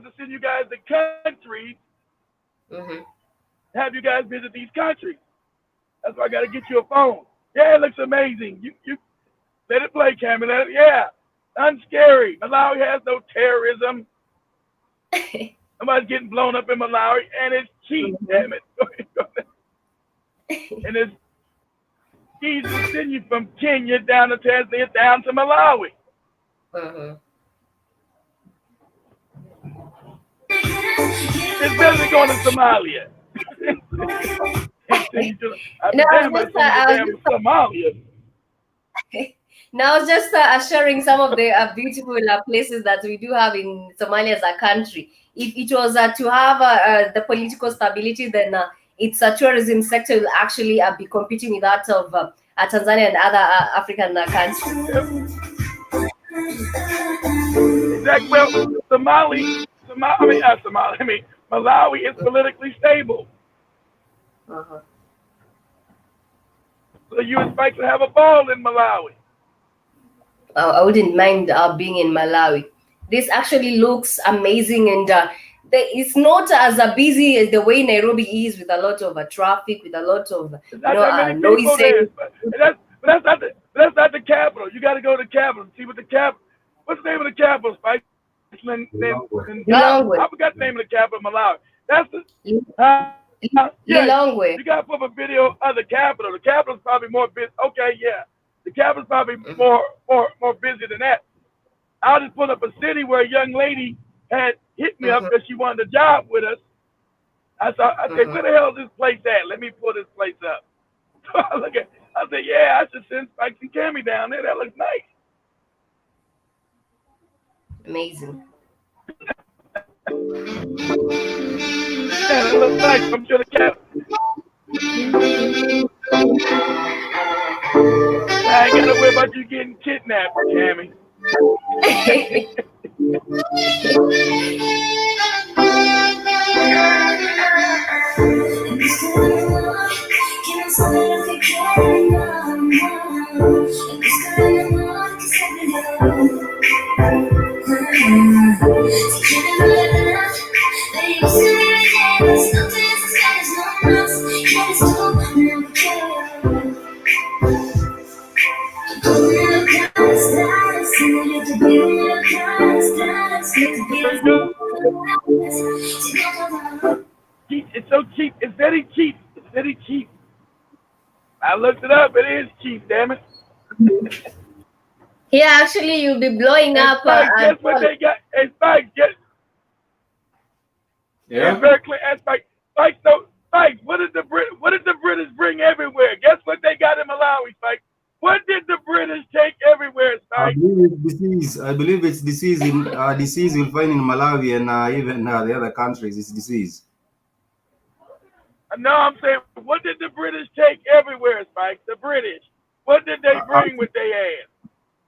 B: to send you guys to countries, have you guys visit these countries. That's why I got to get you a phone. Yeah, it looks amazing. You let it play, Calmie. Yeah, unscary. Malawi has no terrorism. Nobody's getting blown up in Malawi, and it's cheap. Damn it. And it's easy to send you from Kenya down to Tanzania down to Malawi. It's better than going to Somalia. Somalia.
A: Now, just sharing some of the beautiful places that we do have in Somalia as a country. If it was to have the political stability, then its tourism sector will actually be competing with that of Tanzania and other African countries.
B: Exactly. Well, Malawi is politically stable. So you expect to have a ball in Malawi.
A: I wouldn't mind being in Malawi. This actually looks amazing, and it's not as busy as the way Nairobi is, with a lot of traffic, with a lot of noise.
B: That's not the capital. You got to go to the capital. See what the capital. What's the name of the capital, Spike? I forgot the name of the capital of Malawi. That's the. Yeah,
A: Lilongwe.
B: you got to put up a video of the Capitol. The Capitol's probably more busy. Okay, yeah, the Capitol's probably more busy than that. I'll just put up a city where a young lady had hit me up because she wanted a job with us. I said, where the hell is this place at? Let me pull this place up. So I said, yeah, I should send Spikes and Calmie down there. That looks nice.
A: Amazing.
B: Yeah, that looks nice. I'm sure the cat. I ain't gotta worry about you getting kidnapped, Calmie. It's so cheap. It's very cheap. It's very cheap. I looked it up. It is cheap, damn it.
A: Here, actually, you'll be blowing up.
B: Spike, guess what they got? Hey, Spike, guess.
C: Yeah.
B: It's very clear. Spike, so Spike, what did the British bring everywhere? Guess what they got in Malawi, Spike? What did the British take everywhere, Spike?
C: I believe it's disease. Disease you'll find in Malawi and even the other countries. It's disease.
B: No, I'm saying, what did the British take everywhere, Spike? The British. What did they bring with their ass?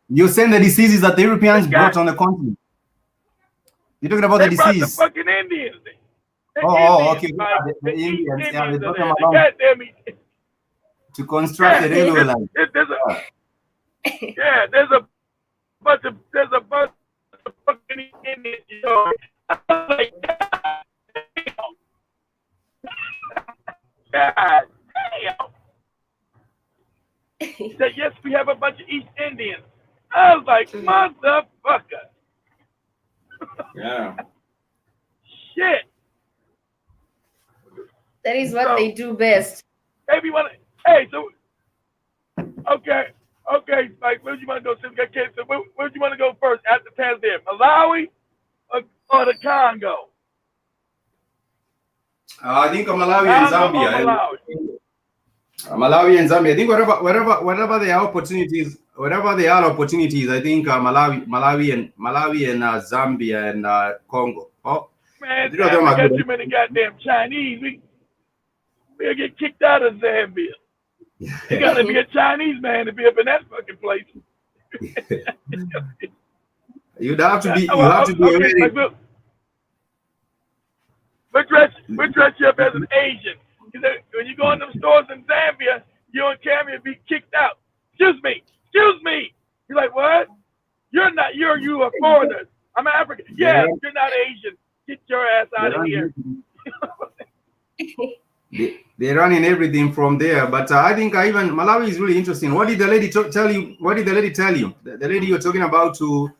C: You're saying the diseases that the Europeans brought on the continent. You're talking about the disease.
B: The fucking Indians.
C: Okay.
B: The
C: Indians. Yeah, they brought them
B: Indians.
C: along
B: Goddamn it.
C: to construct the railway line.
B: There's a bunch of fucking Indians. You know, I'm like, God damn. He said, yes, we have a bunch of East Indians. I was like, motherfucker.
C: Yeah.
B: Shit.
A: That is what they do best.
B: Maybe so okay, like where do you want to go? Okay, so where do you want to go first after Tanzania? Malawi or the Congo?
C: I think Malawi and Zambia. Malawi and Zambia. I think wherever there are opportunities, I think Malawi and Zambia and Congo. Oh,
B: man, we got too many goddamn Chinese. We'll get kicked out of Zambia. You gotta be a Chinese man to be up in that fucking place.
C: You have to be ready.
B: We'll dress you up as an Asian. When you go in them stores in Zambia, you and Calmie will be kicked out. Excuse me. You're like, what? You're not. You a foreigner. I'm African. Yeah, you're not Asian. Get your ass out of here.
C: They're running everything from there, but I think even Malawi is really interesting. What did the lady tell you? What did the lady tell you? The lady you're talking about who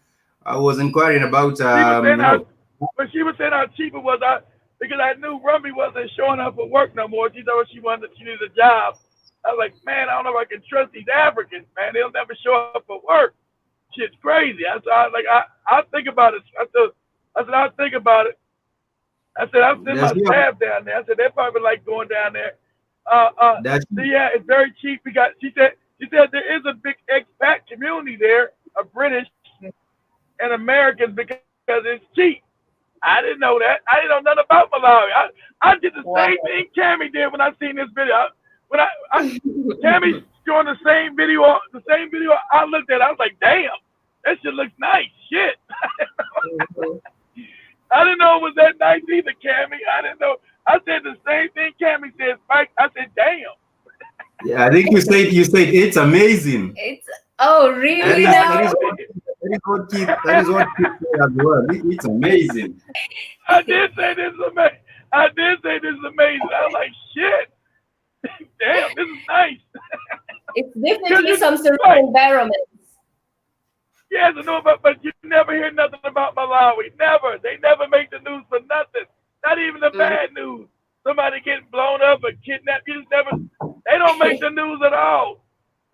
C: was inquiring about.
B: She was saying how cheap it was. Because I knew Rumby wasn't showing up for work no more. She thought she needed a job. I was like, man, I don't know if I can trust these Africans, man. They'll never show up for work. Shit's crazy. I'll think about it. I said, I'll think about it. I said, I'll send my staff down there. I said, they probably like going down there. Yeah, it's very cheap. She said there is a big expat community there of British and Americans because it's cheap. I didn't know that. I didn't know nothing about Malawi. I did the same thing Calmie did when I seen this video. Calmie showing the same video I looked at. I was like, damn, that shit looks nice. Shit. I didn't know it was that nice either, Calmie. I didn't know. I said the same thing Calmie said, Spike. I said, damn.
C: Yeah, I think you said it's amazing.
A: Really?
C: That is what Keith said as well. It's amazing.
B: I did say this is amazing. I was like, shit. Damn, this is nice.
A: It's definitely some sort of environment.
B: Yes, I know, but you never hear nothing about Malawi. Never. They never make the news for nothing. Not even the bad news. somebody getting blown up or kidnapped. You just never. They don't make the news at all.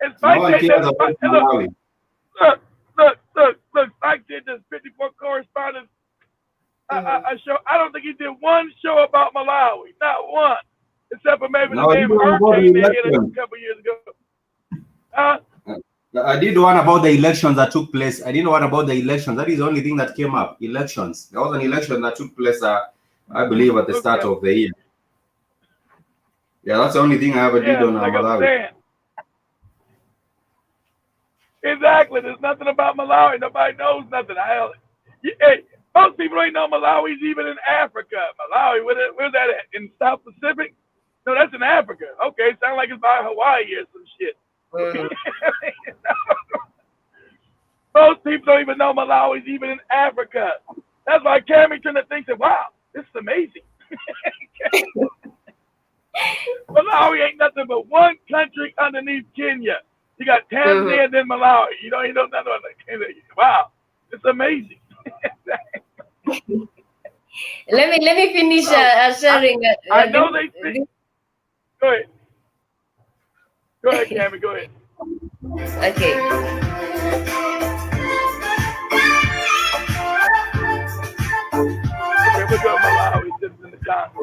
B: And
C: No
B: Spike
C: one
B: did
C: cares
B: this.
C: about
B: And look,
C: Malawi.
B: look. Spike did this 54 correspondents a show. I don't think he did one show about Malawi, not one, except for maybe the
C: No, I
B: damn
C: did one about
B: hurricane
C: the
B: that hit us a
C: election.
B: couple years ago.
C: I did one about the elections that took place. I didn't know what about the elections. That is the only thing that came up. Elections. There was an election that took place, I believe, at the start of the year. Yeah, that's the only thing I ever did on
B: like
C: Malawi.
B: I'm saying. Exactly. There's nothing about Malawi. Nobody knows nothing. Hey, most people don't know Malawi's even in Africa. Malawi, where's that at? In South Pacific? No, that's in Africa. Okay, sounds like it's by Hawaii or some shit. Most people don't even know Malawi's even in Africa. That's why Calmie turned to think that, wow, this is amazing. Malawi ain't nothing but one country underneath Kenya. You got Tanzania and then Malawi. You know nothing about Kenya. Wow, it's amazing.
A: Let me finish sharing.
B: I know they think. Go ahead. Go ahead, Calmie. Go ahead.
A: Okay.
B: Okay, we'll go Malawi. Just in the Congo.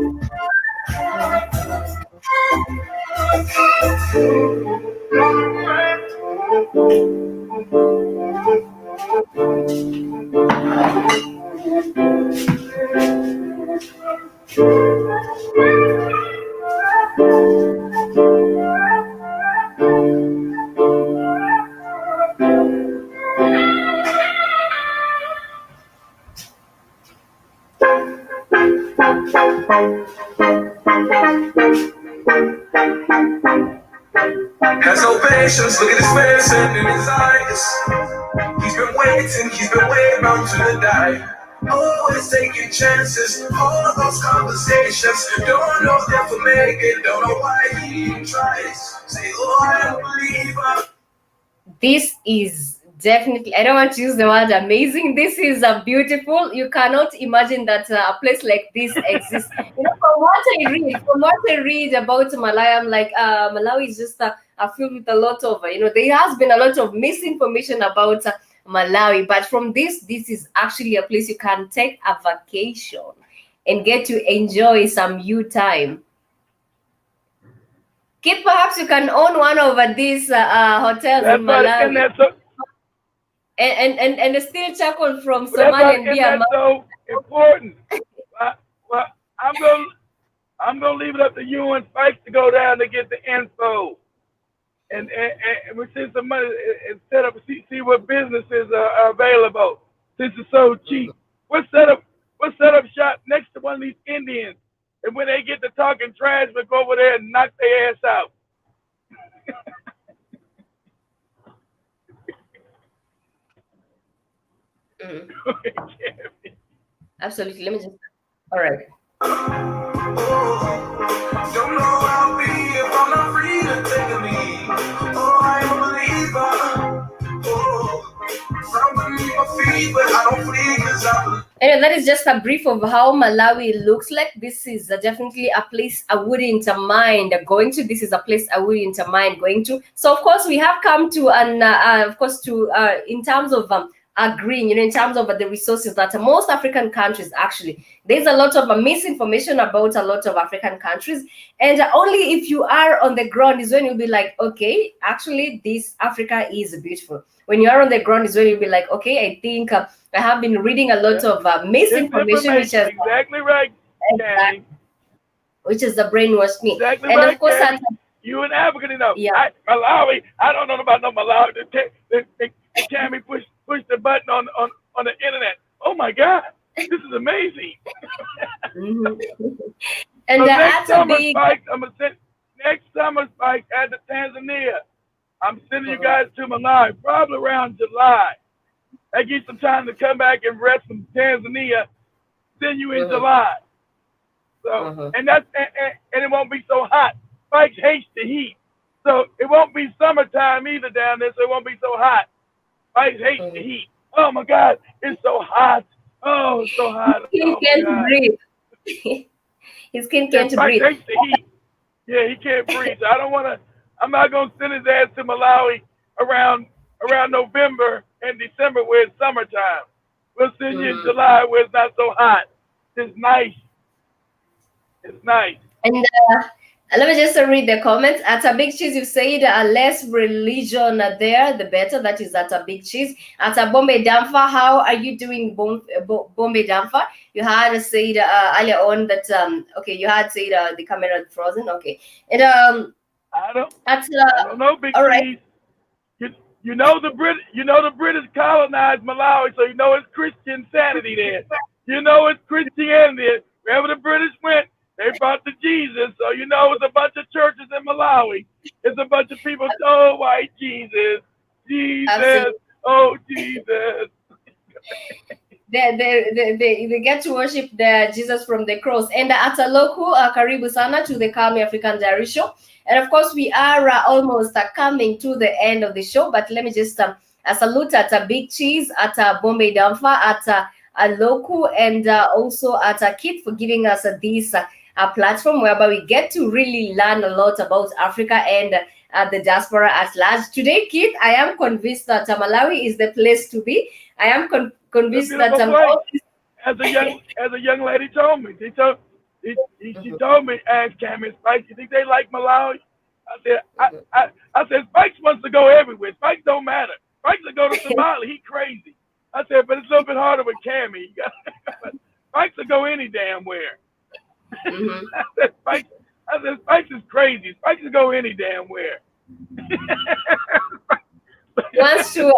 E: Has no patience, look at his face and in his eyes. He's been way bound to the die. Always taking chances, all of those conversations. Don't know if they'll make it, don't know why he even tries. Say, oh, I don't believe her.
A: This is definitely, I don't want to use the word amazing. This is beautiful. You cannot imagine that a place like this exists. You know, from what I read about Malawi, I'm like, Malawi is just filled with a lot of, there has been a lot of misinformation about Malawi. But from this is actually a place you can take a vacation and get to enjoy some you time. Kid, perhaps you can own one of these hotels in Malawi. And still chuckle from Somalian beer.
B: That's so important. Well, I'm gonna leave it up to you and Spike to go down to get the info, and we see some money and set up. See what businesses are available. Since it's so cheap, we'll set up shop next to one of these Indians, and when they get to talking trash, we'll go over there and knock their ass out.
A: Absolutely. Let me just. All right.
E: Don't know how I'll be if I'm not free to take a lead. Oh, I am a believer. Oh, I'm beneath my feet, but I don't flee because I believe.
A: Anyway, that is just a brief of how Malawi looks like. This is definitely a place I wouldn't mind going to. This is a place I wouldn't mind going to. So, of course, we have come to, in terms of agreeing, in terms of the resources that most African countries actually, there's a lot of misinformation about a lot of African countries. And only if you are on the ground is when you'll be like, okay, actually, this Africa is beautiful. When you are on the ground is when you'll be like, okay, I think I have been reading a lot of misinformation, which is
B: exactly right,
A: exactly, which is the brainwashed me.
B: Exactly
A: and
B: right,
A: of course,
B: you in Africa,
A: yeah.
B: Malawi, I don't know about no Malawi. They Calmie push the button on the internet. Oh my God, this is amazing.
A: And
B: so next summer, Spike, next summer, Spike, at the Tanzania. I'm sending you guys to Malawi, probably around July. That gives you some time to come back and rest from Tanzania. Send you in July. So, and it won't be so hot. Spike hates the heat, so it won't be summertime either down there. So it won't be so hot. Spike hates the heat. Oh my God, it's so hot. Oh, it's so hot.
A: He can't breathe. His skin can't breathe.
B: Thanks to heat. Yeah, he can't breathe. So I don't want to. I'm not gonna send his ass to Malawi around November and December where it's summertime. We'll send you in July where it's not so hot. It's nice. It's nice.
A: And let me just read the comments. At a big cheese, you said less religion there, the better. That is at a big cheese. At a Bombay Damfa, how are you doing, Bombay Damfa? You had said earlier on that okay, you had said the camera frozen. Okay, and
B: I don't know, big
A: all
B: cheese.
A: right.
B: You know the British colonized Malawi, so you know it's Christian sanity there. You know it's Christianity. Wherever the British went, they brought the Jesus. So you know it's a bunch of churches in Malawi. It's a bunch of people, oh white Jesus, Jesus, absolutely. Oh Jesus.
A: They get to worship the Jesus from the cross. And at a local Karibu Sana to the Calmie African Diary Show. And of course, we are almost coming to the end of the show. But let me just salute at a Big Cheese, at a Bombay Damfa, at a local, and also at a Kit for giving us this platform whereby we get to really learn a lot about Africa and the diaspora at large. Today, Kit, I am convinced that Malawi is the place to be. I am convinced that
B: as a young lady told me, she told me, ask Calmie, Spike, you think they like Malawi? I said, Spike wants to go everywhere. Spike don't matter. Spike will go to Somalia. He crazy. I said, but it's a little bit harder with Calmie. Spike will go any damn where. I said, Spike is crazy. Spike will go any damn where.
A: He wants to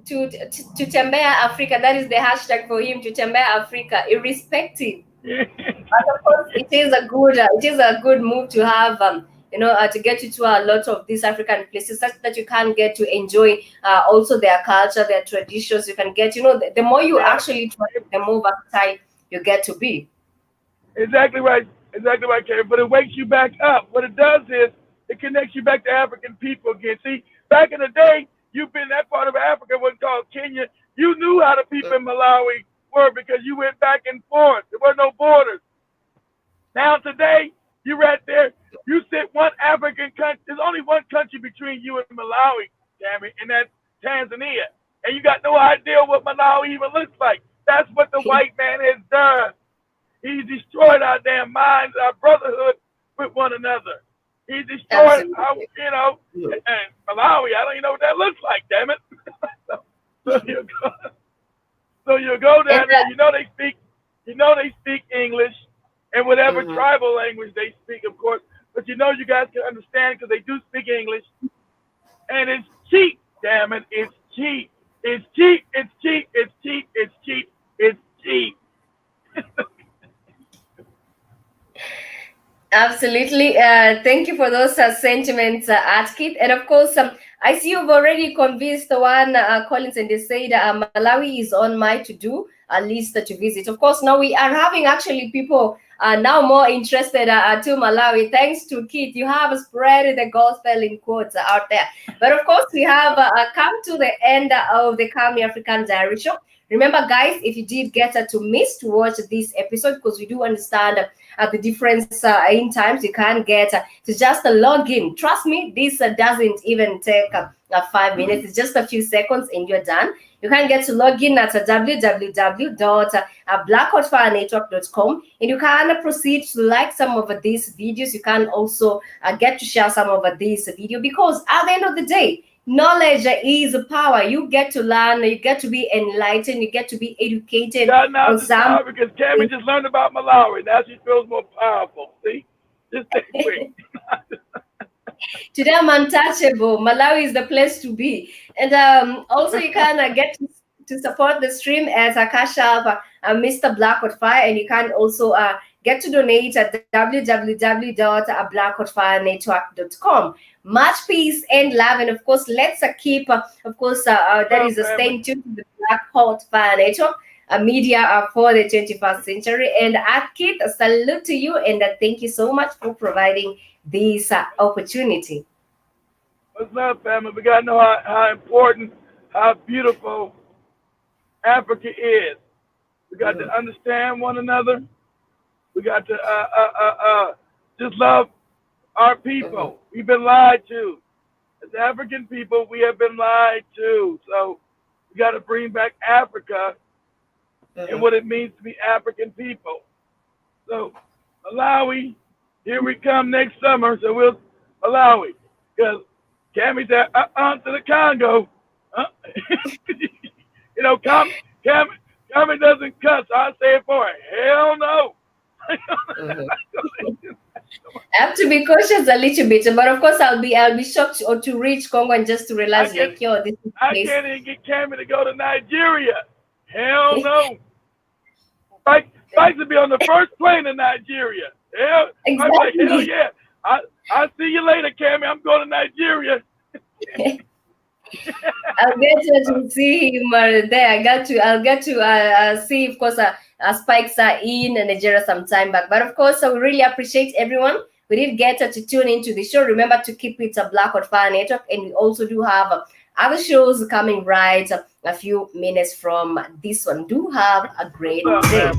A: Tembea Africa. That is the hashtag for him, to Tembea Africa, irrespective. But of course, it is a good move to have to get you to a lot of these African places, such that you can get to enjoy also their culture, their traditions. You can get, the more you actually try, the more versatile you get to be.
B: Exactly right, Karen. But it wakes you back up. What it does is it connects you back to African people again. See, back in the day, you've been that part of Africa was called Kenya. You knew how the people in Malawi were because you went back and forth. There were no borders. Now today, you're right there. You sit one African country. There's only one country between you and Malawi, Calmie, and that's Tanzania. And you got no idea what Malawi even looks like. That's what the white man has done. He's destroyed our damn minds, our brotherhood with one another. He's destroyed our, and Malawi, I don't even know what that looks like, damn it. So you go down there, they speak English and whatever tribal language they speak, of course. But you guys can understand because they do speak English. And it's cheap, damn it. It's cheap. It's cheap. It's cheap. It's cheap. It's cheap. It's cheap.
A: Absolutely. Thank you for those sentiments, Atkit. And of course, I see you've already convinced one Collins, and they said Malawi is on my to-do list to visit. Of course, now we are having actually people now more interested to Malawi. Thanks to Kit, you have spread the gospel in quotes out there. But of course, we have come to the end of the Calmie African Diary Show. Remember, guys, if you did get to miss to watch this episode, because we do understand the difference in times, you can get to just log in. Trust me, this doesn't even take 5 minutes. It's just a few seconds and you're done. You can get to log in at www.blackoutfirenetwork.com, and you can proceed to like some of these videos. You can also get to share some of these videos, because at the end of the day, knowledge is power. You get to learn, you get to be enlightened, you get to be educated.
B: Now because Calmie just learned about Malawi. Now she feels more powerful. See? Just take quick.
A: Today I'm untouchable. Malawi is the place to be. And also you can get to support the stream as a cash app, Mr. Blackoutfire, and you can also get to donate at www.blackoutfirenetwork.com. Much peace and love, and of course, let's keep, that is staying tuned to the Blackout Fire Network, a media for the 21st century. And Kit, a salute to you, and thank you so much for providing this opportunity.
B: What's up, family? We got to know how important, how beautiful Africa is. We got to understand one another. We got to just love our people. We've been lied to. As African people, we have been lied to. So we got to bring back Africa and what it means to be African people. So Malawi, here we come next summer. So we'll Malawi, because Calmie said, to the Congo. You know, Calmie doesn't cuss. I say it for her. Hell no.
A: I have to be cautious a little bit, but of course I'll be shocked or to reach Congo and just to realize like, yo, this is
B: I can't even get Calmie to go to Nigeria. Hell no. Spikes to be on the first plane to Nigeria. Hell,
A: exactly.
B: I'm like, hell yeah. I'll see you later, Calmie. I'm going to Nigeria.
A: I'll get to see him there. I'll get to see, of course, Spikes are in Nigeria some time back. But of course, we really appreciate everyone. We did get to tune into the show. Remember to keep it a Black Hot Fire Network, and we also do have other shows coming right a few minutes from this one. Do have a great day.